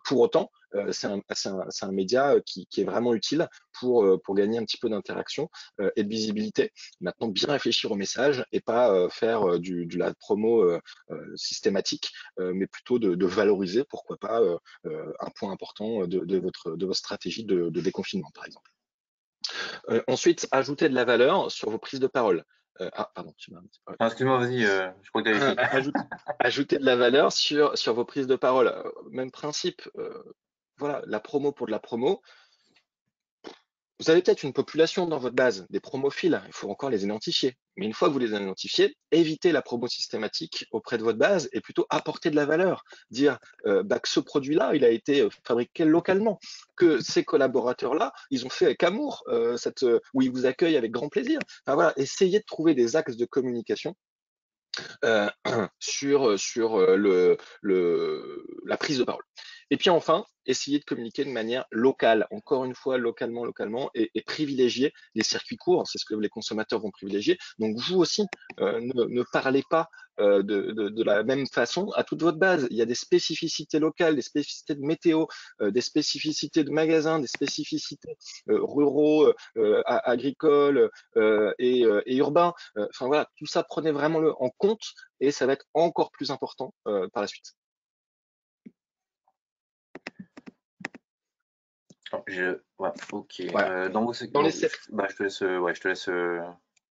Pour autant, c'est un média qui est vraiment utile pour gagner un petit peu d'interaction et de visibilité. Maintenant, bien réfléchir au message et pas faire de la promo systématique, mais plutôt de valoriser, pourquoi pas, un point important de votre stratégie de déconfinement, par exemple. Ensuite, ajouter de la valeur sur vos prises de parole. Pardon, tu m'as un petit peu. Excuse-moi, vas-y, je crois que tu avais fini. Ajouter de la valeur sur vos prises de parole. Même principe, voilà, la promo pour de la promo. Vous avez peut-être une population dans votre base, des promophiles, il faut encore les identifier. Mais une fois que vous les identifiez, évitez la promo systématique auprès de votre base et plutôt apporter de la valeur. Dire que ce produit-là, il a été fabriqué localement, que ces collaborateurs-là, ils ont fait avec amour, où ils vous accueillent avec grand plaisir. Enfin, voilà, essayez de trouver des axes de communication sur la prise de parole. Et puis enfin, essayer de communiquer de manière locale, encore une fois localement, et privilégier les circuits courts, c'est ce que les consommateurs vont privilégier. Donc vous aussi, ne parlez pas de la même façon à toute votre base. Il y a des spécificités locales, des spécificités de météo, des spécificités de magasins, des spécificités ruraux, agricoles et urbains. Enfin voilà, tout ça, prenez vraiment en compte et ça va être encore plus important par la suite. Ouais, ok. Voilà. Dans vos Dans les je te laisse.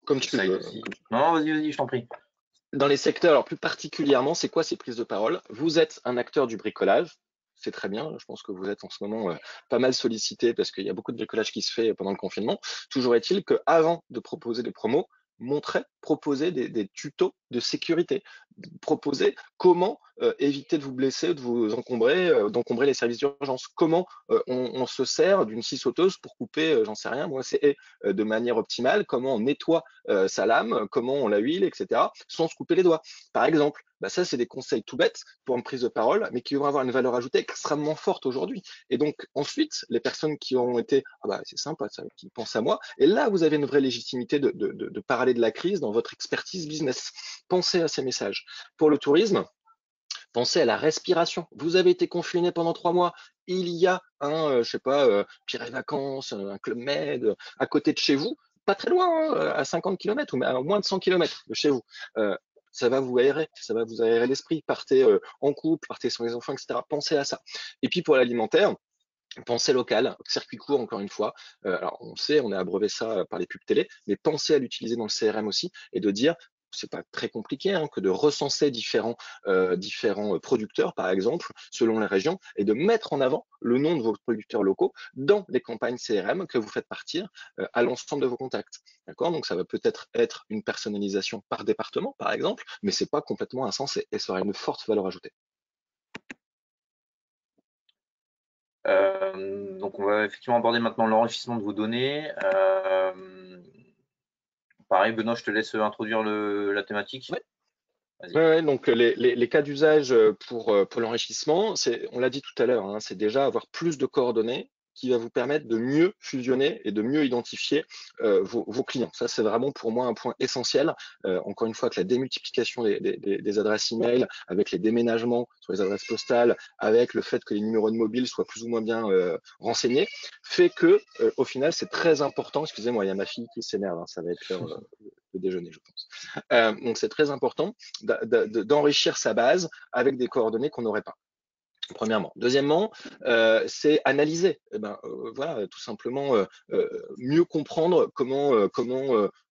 Comme tu insight veux. aussi. Non, vas-y, je t'en prie. Dans les secteurs, alors plus particulièrement, c'est quoi ces prises de parole? Vous êtes un acteur du bricolage, c'est très bien. Je pense que vous êtes en ce moment pas mal sollicité parce qu'il y a beaucoup de bricolage qui se fait pendant le confinement. Toujours est-il qu'avant de proposer des promos, proposer des tutos de sécurité, proposer comment éviter de vous blesser, de vous encombrer, d'encombrer les services d'urgence. Comment on se sert d'une scie sauteuse pour couper, j'en sais rien, moi, c'est de manière optimale. Comment on nettoie sa lame, comment on la huile, etc., sans se couper les doigts. Par exemple, bah ça, c'est des conseils tout bêtes pour une prise de parole, mais qui vont avoir une valeur ajoutée extrêmement forte aujourd'hui. Et donc, ensuite, les personnes qui ont été, ah bah, c'est sympa, ça, qui pensent à moi, et là, vous avez une vraie légitimité de parler de la crise dans votre expertise business. Pensez à ces messages. Pour le tourisme, pensez à la respiration. Vous avez été confiné pendant 3 mois. Il y a un, je sais pas, Pirée Vacances, un Club Med à côté de chez vous, pas très loin, hein, à 50 km ou à moins de 100 km de chez vous. Euh, ça va vous aérer l'esprit. Partez en couple, partez sans les enfants, etc. Pensez à ça. Et puis pour l'alimentaire, pensez local, circuit court encore une fois. Alors on sait, on a abreuvé ça par les pubs télé, mais pensez à l'utiliser dans le CRM aussi et de dire, c'est pas très compliqué, hein, que de recenser différents producteurs, par exemple, selon les régions, et de mettre en avant le nom de vos producteurs locaux dans les campagnes CRM que vous faites partir à l'ensemble de vos contacts. D'accord? Donc ça va peut-être être une personnalisation par département, par exemple, mais c'est pas complètement insensé et ça aura une forte valeur ajoutée. Donc, on va effectivement aborder maintenant l'enrichissement de vos données. Pareil, Benoît, je te laisse introduire la thématique. Ouais. Vas-y. Ouais, ouais, donc les cas d'usage pour l'enrichissement, on l'a dit tout à l'heure, hein, c'est déjà avoir plus de coordonnées qui va vous permettre de mieux fusionner et de mieux identifier vos clients. Ça, c'est vraiment pour moi un point essentiel. Encore une fois, que la démultiplication des adresses email, avec les déménagements sur les adresses postales, avec le fait que les numéros de mobile soient plus ou moins bien renseignés, fait que au final, c'est très important. Excusez-moi, il y a ma fille qui s'énerve, hein, ça va être l'heure de déjeuner, je pense. Donc c'est très important d'enrichir sa base avec des coordonnées qu'on n'aurait pas. Premièrement. Deuxièmement, c'est analyser. Eh ben, voilà, tout simplement mieux comprendre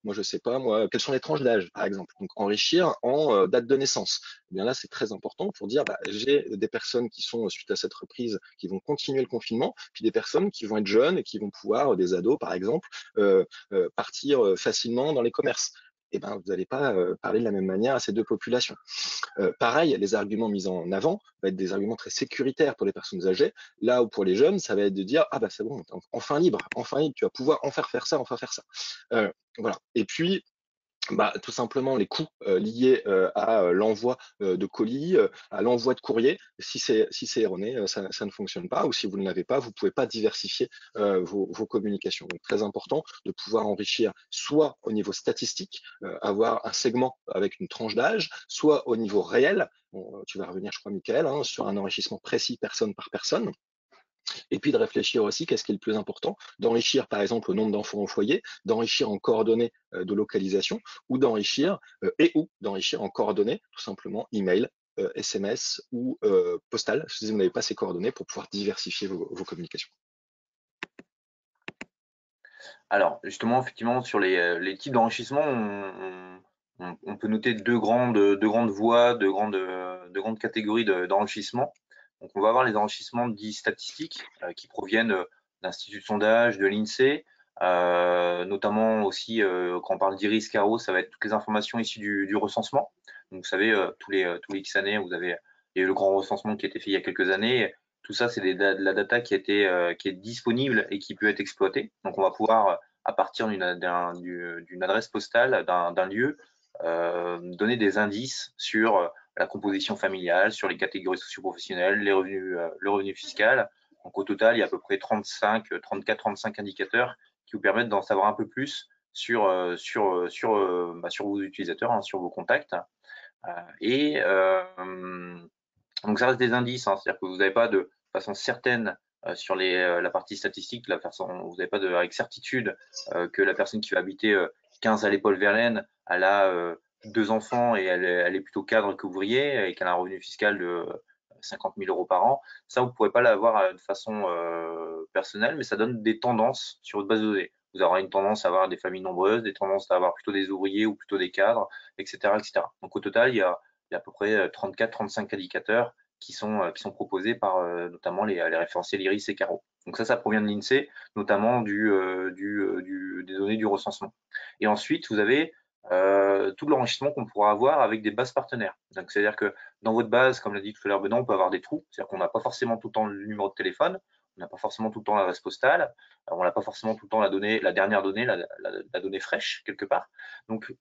moi je sais pas moi, quelles sont les tranches d'âge, par exemple. Donc enrichir en date de naissance. Eh bien là, c'est très important pour dire, bah, j'ai des personnes qui sont suite à cette reprise, qui vont continuer le confinement, puis des personnes qui vont être jeunes et qui vont pouvoir, des ados par exemple, partir facilement dans les commerces. Eh ben, vous n'allez pas parler de la même manière à ces deux populations. Pareil, les arguments mis en avant vont être des arguments très sécuritaires pour les personnes âgées, là où pour les jeunes, ça va être de dire ah bah c'est bon, enfin libre, tu vas pouvoir faire ça, enfin faire ça. Voilà. Et puis bah, tout simplement les coûts liés à l'envoi de colis, à l'envoi de courrier. Si c'est erroné, ça ne fonctionne pas. Ou si vous ne l'avez pas, vous ne pouvez pas diversifier vos communications. Donc très important de pouvoir enrichir soit au niveau statistique, avoir un segment avec une tranche d'âge, soit au niveau réel. Bon, tu vas revenir, je crois, Michael, hein, sur un enrichissement précis personne par personne. Et puis de réfléchir aussi, qu'est-ce qui est le plus important, d'enrichir par exemple le nombre d'enfants au foyer, d'enrichir en coordonnées de localisation, ou ou d'enrichir en coordonnées tout simplement email, SMS ou postal, si vous n'avez pas ces coordonnées pour pouvoir diversifier vos communications. Alors, justement, effectivement, sur les types d'enrichissement, on peut noter deux grandes voies, deux grandes catégories d'enrichissement. Donc, on va avoir les enrichissements dits statistiques qui proviennent d'instituts de sondage, de l'INSEE, notamment aussi quand on parle d'Iris Caro, ça va être toutes les informations issues du recensement. Donc, vous savez, tous les X années, il y a eu le grand recensement qui a été fait il y a quelques années. Tout ça, c'est de la data qui est disponible et qui peut être exploitée. Donc, on va pouvoir, à partir d'une adresse postale, d'un lieu, donner des indices sur la composition familiale, sur les catégories socio-professionnelles, le revenu fiscal. Donc, au total, il y a à peu près 34-35 indicateurs qui vous permettent d'en savoir un peu plus sur vos utilisateurs, hein, sur vos contacts. Et donc, ça reste des indices, hein, c'est-à-dire que vous n'avez pas de façon certaine sur la partie statistique, vous n'avez pas avec certitude que la personne qui va habiter 15 à l'épaule Verlaine, elle a 2 enfants et elle est plutôt cadre qu'ouvrier et qu'elle a un revenu fiscal de 50 000 euros par an. Ça, vous ne pourrez pas l'avoir de façon personnelle, mais ça donne des tendances sur votre base de données. vous aurez une tendance à avoir des familles nombreuses, des tendances à avoir plutôt des ouvriers ou plutôt des cadres, etc., etc. Donc au total, il y a à peu près 34-35 indicateurs qui sont proposés par notamment les référentiels IRIS et CARO. Donc ça provient de l'INSEE, notamment des données du recensement. Et ensuite, vous avez tout l'enrichissement qu'on pourra avoir avec des bases partenaires. Donc c'est-à-dire que dans votre base, comme l'a dit tout à l'heure Benoît, on peut avoir des trous, c'est-à-dire qu'on n'a pas forcément tout le temps le numéro de téléphone, on n'a pas forcément tout le temps l'adresse postale, on n'a pas forcément tout le temps la dernière donnée, la donnée fraîche quelque part. Donc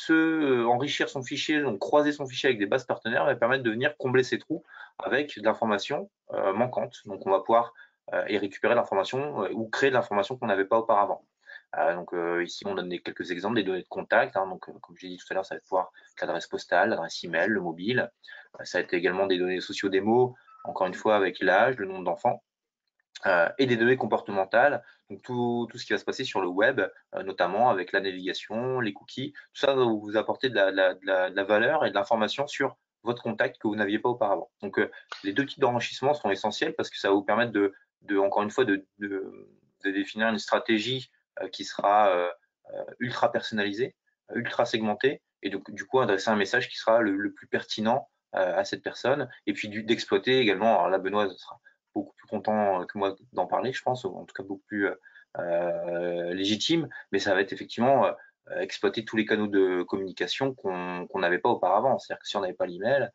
enrichir son fichier, donc croiser son fichier avec des bases partenaires va permettre de venir combler ces trous avec de l'information manquante. Donc on va pouvoir et récupérer l'information ou créer de l'information qu'on n'avait pas auparavant. Donc ici on donne quelques exemples des données de contact. Donc comme j'ai dit tout à l'heure, ça va pouvoir l'adresse postale, l'adresse email, le mobile. Ça va être également des données socio-démo, encore une fois avec l'âge, le nombre d'enfants. Et des données comportementales, donc tout ce qui va se passer sur le web, notamment avec la navigation, les cookies, tout ça va vous apporter de la valeur et de l'information sur votre contact que vous n'aviez pas auparavant. Donc les deux types d'enrichissement sont essentiels parce que ça va vous permettre encore une fois, de définir une stratégie qui sera ultra personnalisée, ultra segmentée, et donc du coup adresser un message qui sera le plus pertinent à cette personne, et puis d'exploiter également, alors là Benoît sera beaucoup plus content que moi d'en parler, je pense, ou en tout cas beaucoup plus légitime, mais ça va être effectivement exploiter tous les canaux de communication qu'on n'avait pas auparavant. C'est-à-dire que si on n'avait pas l'email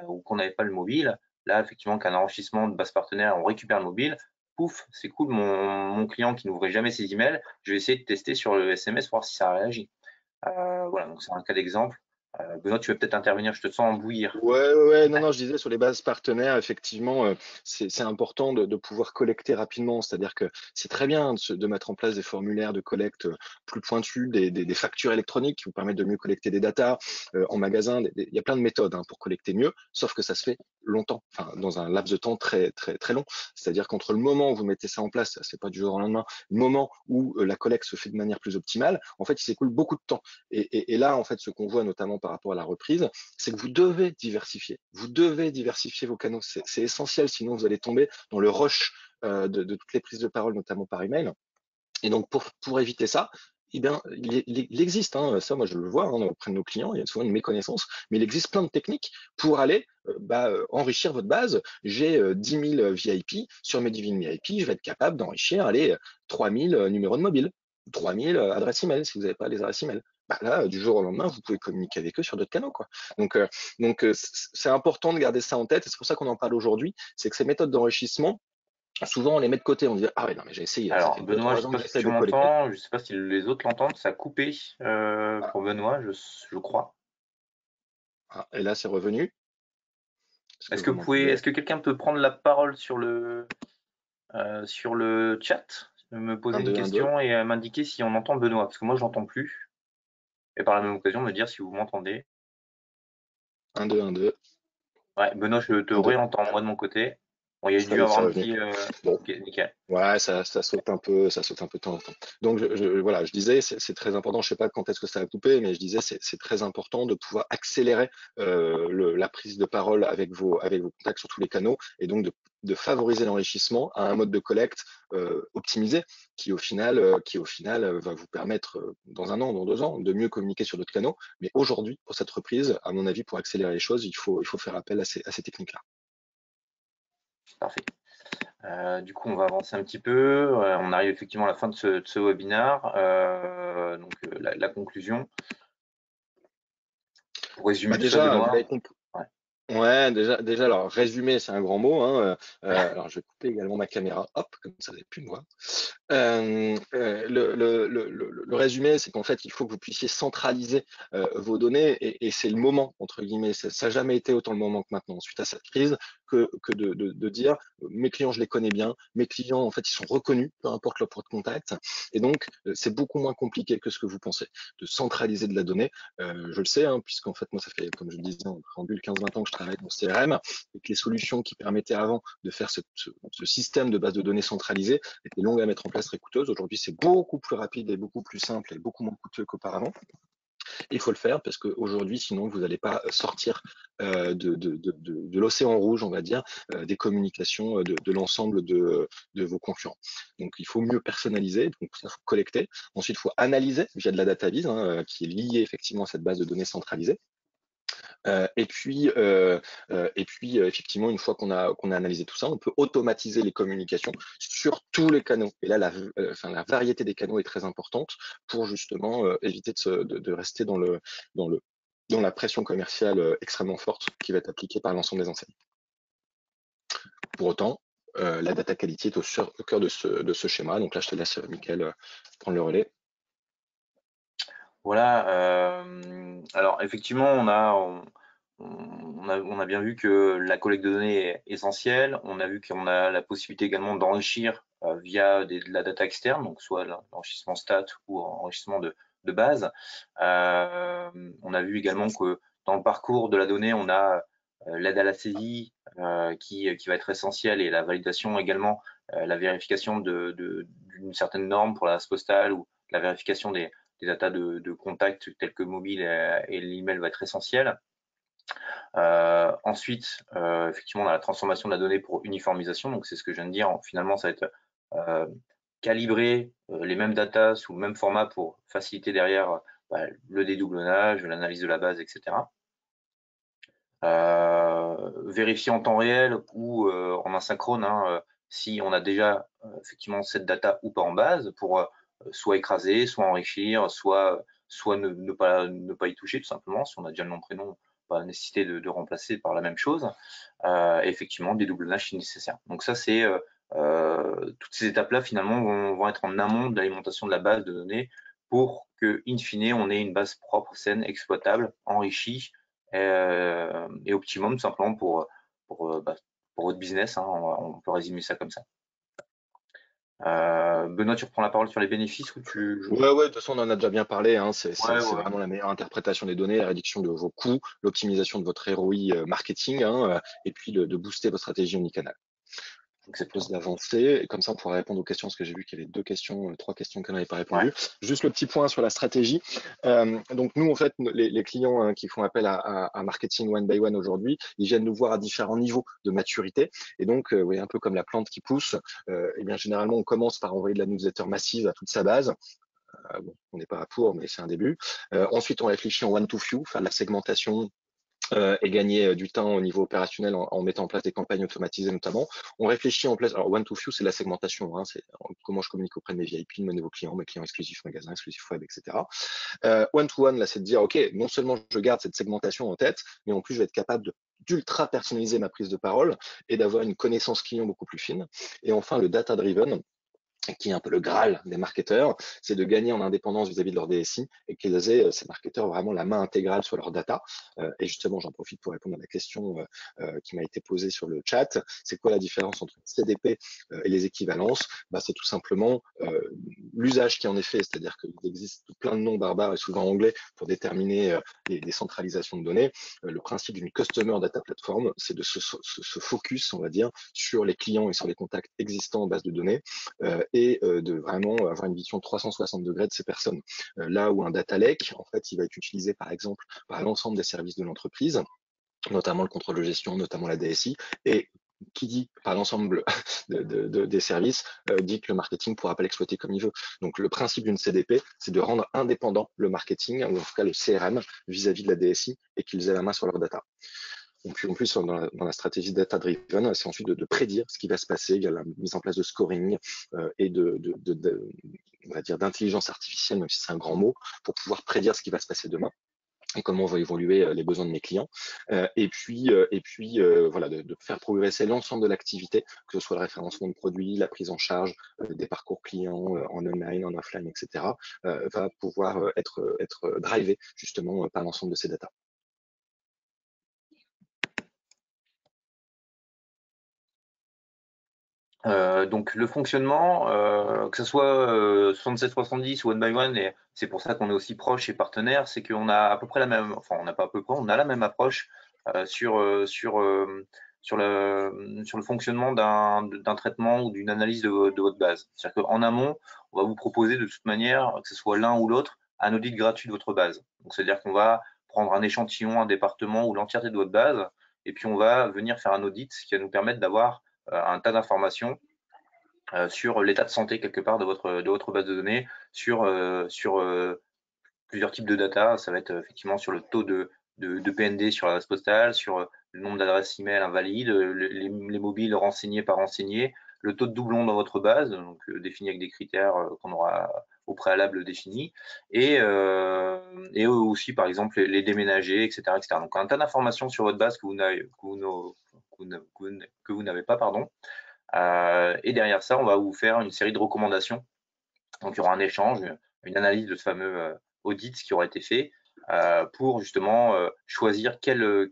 ou qu'on n'avait pas le mobile, là, effectivement, qu'un enrichissement de base partenaire, on récupère le mobile, pouf, c'est cool, mon client qui n'ouvrait jamais ses emails, je vais essayer de tester sur le SMS pour voir si ça réagit. Voilà, donc c'est un cas d'exemple. Benoît, tu veux peut-être intervenir, je te sens bouillir. Ouais, non, je disais sur les bases partenaires, effectivement, c'est important de pouvoir collecter rapidement. C'est-à-dire que c'est très bien de mettre en place des formulaires de collecte plus pointus, des factures électroniques qui vous permettent de mieux collecter des datas en magasin. Il y a plein de méthodes pour collecter mieux, sauf que ça se fait longtemps, enfin, dans un laps de temps très, très, très long. C'est-à-dire qu'entre le moment où vous mettez ça en place, ça se fait pas du jour au lendemain, le moment où la collecte se fait de manière plus optimale, en fait, il s'écoule beaucoup de temps. Et là, en fait, ce qu'on voit notamment par rapport à la reprise, c'est que vous devez diversifier. Vous devez diversifier vos canaux. C'est essentiel, sinon vous allez tomber dans le rush de toutes les prises de parole, notamment par email. Et donc, pour éviter ça, eh bien, il existe, ça moi je le vois auprès de nos clients, il y a souvent une méconnaissance, mais il existe plein de techniques pour aller enrichir votre base. J'ai 10 000 VIP, sur mes 10 000 VIP, je vais être capable d'enrichir, allez, 3 000 numéros de mobile, 3 000 adresses email, si vous n'avez pas les adresses email. Bah là, du jour au lendemain, vous pouvez communiquer avec eux sur d'autres canaux, quoi. Donc, c'est important de garder ça en tête, et c'est pour ça qu'on en parle aujourd'hui, c'est que ces méthodes d'enrichissement, souvent on les met de côté, on dit ah ouais non mais j'ai essayé, ça Alors, fait deux Benoît, je trois sais ans pas que si j'essaie tu de collecter. m'entends, je sais pas si les autres l'entendent, ça a coupé Ah, pour Benoît, je crois. et là c'est revenu. Est-ce que vous Est-ce m'entendez? que quelqu'un peut prendre la parole sur le chat, me poser Un une deux un deux question et m'indiquer si on entend Benoît, parce que moi je l'entends plus, et par la même occasion me dire si vous m'entendez. un deux un deux Ouais, Benoît, je te un deux. réentends moi de mon côté. Bon, il y a Ça dû y est, avoir c'est un revenu. petit. Bon, Ok, nickel. ouais, ça saute un peu, ça saute un peu de temps en temps. Donc voilà, je disais, c'est très important. Je sais pas quand est-ce que ça a coupé, mais je disais, c'est très important de pouvoir accélérer la prise de parole avec vos contacts sur tous les canaux, et donc de favoriser l'enrichissement à un mode de collecte optimisé qui au final va vous permettre dans un an, dans 2 ans, de mieux communiquer sur d'autres canaux. Mais aujourd'hui, pour cette reprise, à mon avis, pour accélérer les choses, il faut faire appel à ces techniques-là. Parfait. Du coup, on va avancer un petit peu. On arrive effectivement à la fin de ce webinaire. Donc, la conclusion. Pour résumer Bah tout ça, déjà, vous Benoît. l'avez compris. Ouais. Ouais, déjà, alors résumé, c'est un grand mot, hein. Alors, je vais couper également ma caméra, hop, comme ça, vous n'avez plus me voir. Le résumé, c'est qu'en fait, il faut que vous puissiez centraliser vos données, et c'est le moment, entre guillemets. Ça n'a jamais été autant le moment que maintenant, suite à cette crise, que de dire mes clients, je les connais bien, mes clients, en fait, ils sont reconnus, peu importe leur point de contact, et donc c'est beaucoup moins compliqué que ce que vous pensez de centraliser de la donnée. Je le sais, puisqu'en fait, moi, ça fait, comme je le disais en préambule, 15-20 ans que je travaille dans le CRM, et que les solutions qui permettaient avant de faire ce système de base de données centralisée étaient longues à mettre en place, très coûteuses. Aujourd'hui, c'est beaucoup plus rapide et beaucoup plus simple et beaucoup moins coûteux qu'auparavant. Il faut le faire parce qu'aujourd'hui, sinon, vous n'allez pas sortir de l'océan rouge, on va dire, des communications de l'ensemble de vos concurrents. Donc, il faut mieux personnaliser, donc ça, faut collecter. Ensuite, il faut analyser via de la data vise, qui est liée effectivement à cette base de données centralisée. Effectivement, une fois qu'on a analysé tout ça, on peut automatiser les communications sur tous les canaux. Et là, la variété des canaux est très importante pour justement éviter de rester dans la pression commerciale extrêmement forte qui va être appliquée par l'ensemble des enseignes. Pour autant, la data quality est au cœur de ce schéma. Donc là, je te laisse, Mickaël, prendre le relais. Voilà. Alors effectivement, on a bien vu que la collecte de données est essentielle. On a vu qu'on a la possibilité également d'enrichir via de la data externe, donc soit l'enrichissement stat ou enrichissement de base. On a vu également que dans le parcours de la donnée, on a l'aide à la saisie qui va être essentielle, et la validation également, la vérification d'une certaine norme pour la postale, ou la vérification des datas de contact tels que mobile et l'email va être essentiel. Ensuite, effectivement, on a la transformation de la donnée pour uniformisation. Donc, c'est ce que je viens de dire. Finalement, ça va être calibrer les mêmes datas sous le même format pour faciliter derrière le dédoublonnage, l'analyse de la base, etc. Vérifier en temps réel ou en asynchrone si on a déjà effectivement cette data ou pas en base, pour soit écraser, soit enrichir, soit ne pas y toucher tout simplement. Si on a déjà le nom prénom, pas nécessité de remplacer par la même chose. Et effectivement, dédoublonnage si nécessaire. Donc ça, c'est toutes ces étapes-là finalement vont être en amont de l'alimentation de la base de données, pour que, in fine, on ait une base propre, saine, exploitable, enrichie et optimum, tout simplement pour votre business. On peut résumer ça comme ça. Benoît, tu reprends la parole sur les bénéfices, ou tu... Ouais, de toute façon, on en a déjà bien parlé. C'est Ouais. vraiment la meilleure interprétation des données, la réduction de vos coûts, l'optimisation de votre ROI marketing, et puis de booster votre stratégie omnicanal. Je propose d'avancer, et comme ça on pourra répondre aux questions, parce que j'ai vu qu'il y avait trois questions qu'on n'avait pas répondu. Ouais. Juste le petit point sur la stratégie. Donc nous, en fait, les clients qui font appel à marketing one by one aujourd'hui, ils viennent nous voir à différents niveaux de maturité. Et donc, vous voyez, un peu comme la plante qui pousse, et bien généralement on commence par envoyer de la newsletter massive à toute sa base. Bon, on n'est pas pour, mais c'est un début. Ensuite, on réfléchit en one to few, faire de la segmentation, et gagner du temps au niveau opérationnel en mettant en place des campagnes automatisées notamment. On réfléchit en place, alors one to few, c'est la segmentation, c'est comment je communique auprès de mes VIP, de mes nouveaux clients, mes clients exclusifs magasins, exclusifs web, etc. One to one, là, c'est de dire, ok, non seulement je garde cette segmentation en tête, mais en plus je vais être capable d'ultra personnaliser ma prise de parole et d'avoir une connaissance client beaucoup plus fine. Et enfin, le data driven, qui est un peu le Graal des marketeurs, c'est de gagner en indépendance vis-à-vis de leur DSI, et qu'ils aient ces marketeurs vraiment la main intégrale sur leur data. Et justement, j'en profite pour répondre à la question qui m'a été posée sur le chat. C'est quoi la différence entre CDP et les équivalences? C'est tout simplement l'usage qui en est fait, c'est-à-dire qu'il existe plein de noms barbares et souvent anglais pour déterminer les centralisations de données. Le principe d'une Customer Data Platform, c'est de se focus, on va dire, sur les clients et sur les contacts existants en base de données, et de vraiment avoir une vision 360 degrés de ces personnes. Là où un data lake, en fait, il va être utilisé par exemple par l'ensemble des services de l'entreprise, notamment le contrôle de gestion, notamment la DSI, et qui dit par l'ensemble des services dit que le marketing ne pourra pas l'exploiter comme il veut. Donc le principe d'une CDP, c'est de rendre indépendant le marketing, ou en tout cas le CRM, vis-à-vis de la DSI, et qu'ils aient la main sur leur data. Et puis en plus, dans la stratégie data driven, c'est ensuite de prédire ce qui va se passer. Il y a la mise en place de scoring et on va dire d'intelligence artificielle, même si c'est un grand mot, pour pouvoir prédire ce qui va se passer demain et comment vont évoluer les besoins de mes clients. Et puis voilà, de faire progresser l'ensemble de l'activité, que ce soit le référencement de produits, la prise en charge des parcours clients en online, en offline, etc., va pouvoir être drivé justement par l'ensemble de ces data. Donc le fonctionnement, que ce soit 67-70 ou One by One, et c'est pour ça qu'on est aussi proche et partenaire, c'est qu'on a à peu près la même, enfin on n'a pas à peu près, on a la même approche sur le fonctionnement d'un traitement ou d'une analyse de votre base. C'est-à-dire qu'en amont, on va vous proposer de toute manière, que ce soit l'un ou l'autre, un audit gratuit de votre base. Donc, c'est-à-dire qu'on va prendre un échantillon, un département ou l'entièreté de votre base, et puis on va venir faire un audit qui va nous permettre d'avoir un tas d'informations sur l'état de santé quelque part de votre base de données, sur plusieurs types de data. Ça va être effectivement sur le taux de PND sur l'adresse postale, sur le nombre d'adresses email invalides, les mobiles renseignés par renseignés, le taux de doublon dans votre base, donc défini avec des critères qu'on aura au préalable définis, et aussi par exemple les déménagers, etc., etc. Donc un tas d'informations sur votre base que vous n'avez pas, pardon. Et derrière ça, on va vous faire une série de recommandations. Donc il y aura un échange, une analyse de ce fameux audit qui aura été fait pour justement choisir quelle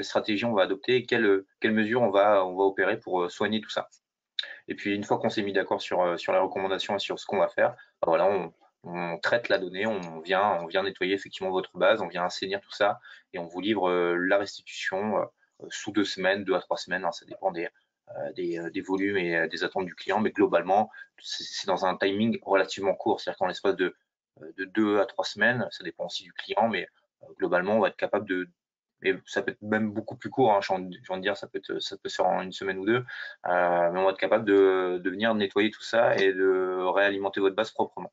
stratégie on va adopter et quelles mesures on va opérer pour soigner tout ça. Et puis une fois qu'on s'est mis d'accord sur les recommandations et sur ce qu'on va faire, voilà, on traite la donnée, on vient nettoyer effectivement votre base, on vient assainir tout ça et on vous livre la restitution sous 2 semaines, 2 à 3 semaines, hein, ça dépend des volumes et des attentes du client, mais globalement, c'est dans un timing relativement court, c'est-à-dire qu'en l'espace de 2 à 3 semaines, ça dépend aussi du client, mais globalement, on va être capable et ça peut être même beaucoup plus court, hein, j'ai envie de dire, ça peut se faire en 1 semaine ou 2, mais on va être capable de venir nettoyer tout ça et de réalimenter votre base proprement.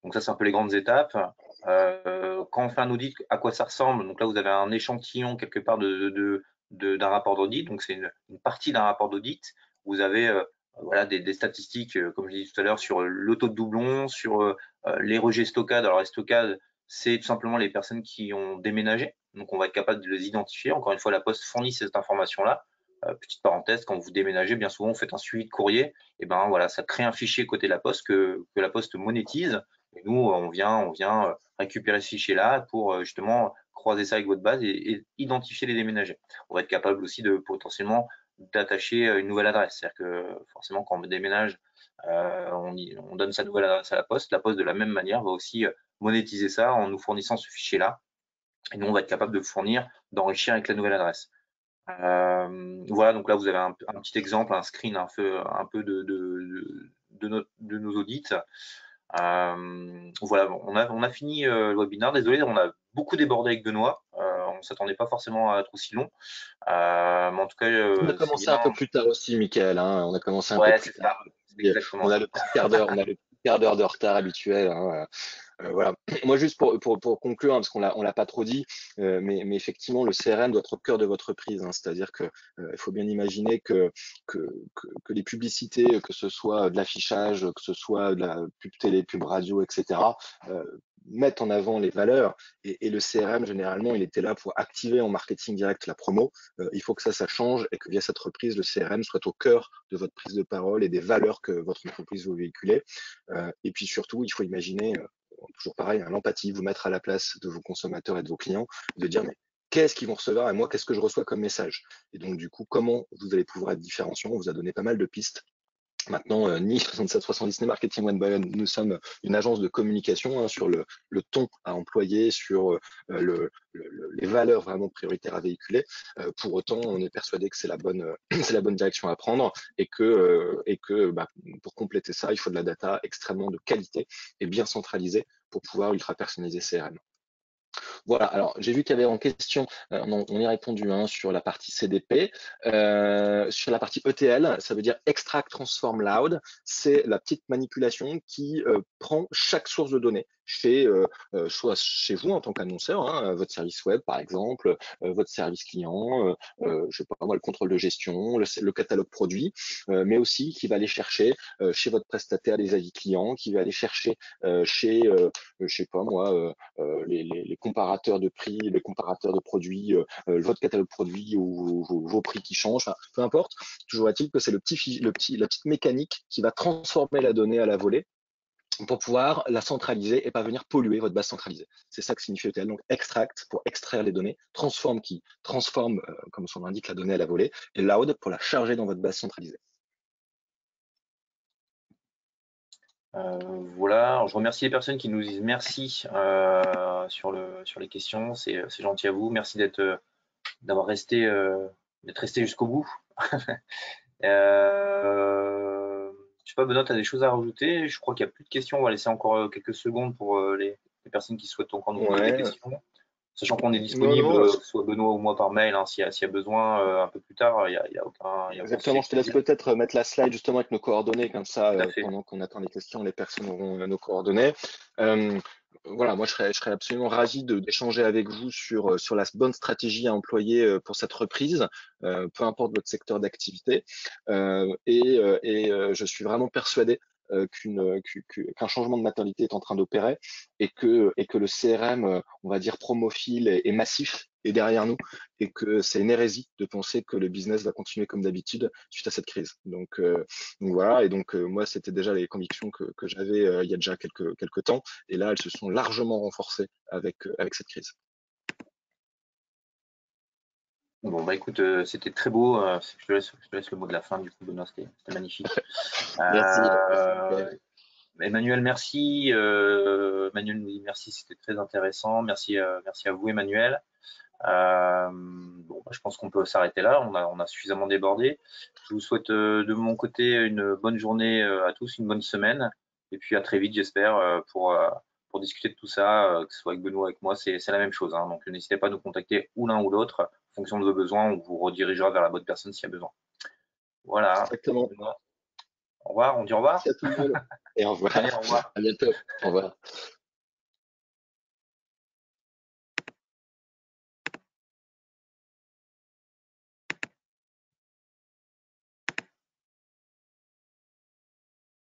Donc ça, c'est un peu les grandes étapes. Quand on fait un audit, à quoi ça ressemble? Donc là, vous avez un échantillon quelque part d'un rapport d'audit. Donc c'est une partie d'un rapport d'audit. Vous avez voilà, des statistiques, comme je l'ai dit tout à l'heure, sur le taux de doublon, sur les rejets stockades. Alors les stockades, c'est tout simplement les personnes qui ont déménagé. Donc on va être capable de les identifier. Encore une fois, la Poste fournit cette information-là. Petite parenthèse, quand vous déménagez, bien souvent, vous faites un suivi de courrier. Et ben voilà, ça crée un fichier côté de la Poste que la Poste monétise. Et nous, on vient récupérer ce fichier-là pour justement croiser ça avec votre base et identifier les déménagés. On va être capable aussi de potentiellement d'attacher une nouvelle adresse. C'est-à-dire que forcément, quand on déménage, on donne sa nouvelle adresse à la Poste. La Poste, de la même manière, va aussi monétiser ça en nous fournissant ce fichier-là. Et nous, on va être capable de fournir, d'enrichir avec la nouvelle adresse. Voilà, donc là, vous avez un petit exemple, un screen un peu de nos audits. Voilà, on a fini le webinaire. Désolé, on a beaucoup débordé avec Benoît. On ne s'attendait pas forcément à être aussi long. Mais en tout cas, On a c'est commencé bien. un peu plus tard aussi, Michael, hein. On a commencé un peu Ouais, plus c'est tard. ça. C'est exactement On a ça. le petit quart d'heure, on a le petit quart d'heure de retard habituel, hein. Voilà. Moi, juste pour conclure, hein, parce on l'a pas trop dit, mais effectivement, le CRM doit être au cœur de votre prise, hein. C'est-à-dire que il faut bien imaginer que les publicités, que ce soit de l'affichage, que ce soit de la pub télé, pub radio, etc., mettent en avant les valeurs. Et le CRM, généralement, il était là pour activer en marketing direct la promo. Il faut que ça change et que via cette reprise, le CRM soit au cœur de votre prise de parole et des valeurs que votre entreprise veut véhiculer. Et puis surtout, il faut imaginer toujours pareil, hein, l'empathie, vous mettre à la place de vos consommateurs et de vos clients, de dire mais qu'est-ce qu'ils vont recevoir et moi qu'est-ce que je reçois comme message. Et donc du coup, comment vous allez pouvoir être différenciant? On vous a donné pas mal de pistes. Maintenant, ni 6770 ni Marketing One by One, nous sommes une agence de communication, hein, sur le ton à employer, sur les valeurs vraiment prioritaires à véhiculer. Pour autant, on est persuadé que c'est la bonne, c'est la bonne direction à prendre et que bah, pour compléter ça, il faut de la data extrêmement de qualité et bien centralisée pour pouvoir ultra personnaliser CRM. Voilà, alors j'ai vu qu'il y avait en question, on y a répondu, hein, sur la partie CDP. Sur la partie ETL, ça veut dire Extract Transform Loud. C'est la petite manipulation qui prend chaque source de données soit chez vous en tant qu'annonceur, hein, votre service web par exemple, votre service client, je sais pas moi, le contrôle de gestion, le catalogue produit, mais aussi qui va aller chercher chez votre prestataire les avis clients, qui va aller chercher chez, je sais pas moi, les comparateurs de prix, les comparateurs de produits, votre catalogue produit ou vos prix qui changent, enfin, peu importe. Toujours est-il que c'est la petite mécanique qui va transformer la donnée à la volée pour pouvoir la centraliser et pas venir polluer votre base centralisée. C'est ça que signifie ETL. Donc extract pour extraire les données, transform qui transforme, comme son nom l'indique, la donnée à la volée, et loud pour la charger dans votre base centralisée. Voilà, alors, je remercie les personnes qui nous disent merci sur les questions, c'est gentil à vous, merci d'avoir d'être resté jusqu'au bout. Je sais pas, Benoît, tu as des choses à rajouter? Je crois qu'il n'y a plus de questions. On va laisser encore quelques secondes pour les personnes qui souhaitent encore nous poser des Ouais, questions. Sachant qu'on est non, disponible, non, soit Benoît ou moi par mail, hein, s'il y a besoin un peu plus tard, il y a aucun souci exactement. Je avec te laisse plaisir. peut-être mettre la slide justement avec nos coordonnées, comme ça, Tout à fait. pendant qu'on attend les questions, les personnes auront nos coordonnées. Euh, voilà, moi je serais absolument ravi d'échanger avec vous sur la bonne stratégie à employer pour cette reprise, peu importe votre secteur d'activité. Je suis vraiment persuadé qu'un changement de mentalité est en train d'opérer et que le CRM, on va dire promophile et massif est derrière nous et que c'est une hérésie de penser que le business va continuer comme d'habitude suite à cette crise. Donc voilà, et donc moi c'était déjà les convictions que j'avais il y a déjà quelques temps, et là elles se sont largement renforcées avec cette crise. Bon, bah écoute, c'était très beau. Je te laisse le mot de la fin, du coup, Benoît, c'était magnifique. Merci. Emmanuel, merci. Emmanuel nous dit merci, c'était très intéressant. Merci, merci à vous, Emmanuel. Bon, bah, je pense qu'on peut s'arrêter là. On a suffisamment débordé. Je vous souhaite de mon côté une bonne journée à tous, une bonne semaine. Et puis à très vite, j'espère, pour discuter de tout ça, que ce soit avec Benoît, avec moi, c'est la même chose, hein. Donc n'hésitez pas à nous contacter ou l'un ou l'autre. En fonction de vos besoins, on vous redirigera vers la bonne personne s'il y a besoin. Voilà. Exactement. Benoît, au revoir. On dit au revoir. Merci à tout le monde et au Allez, revoir. au revoir. À bientôt. Au revoir.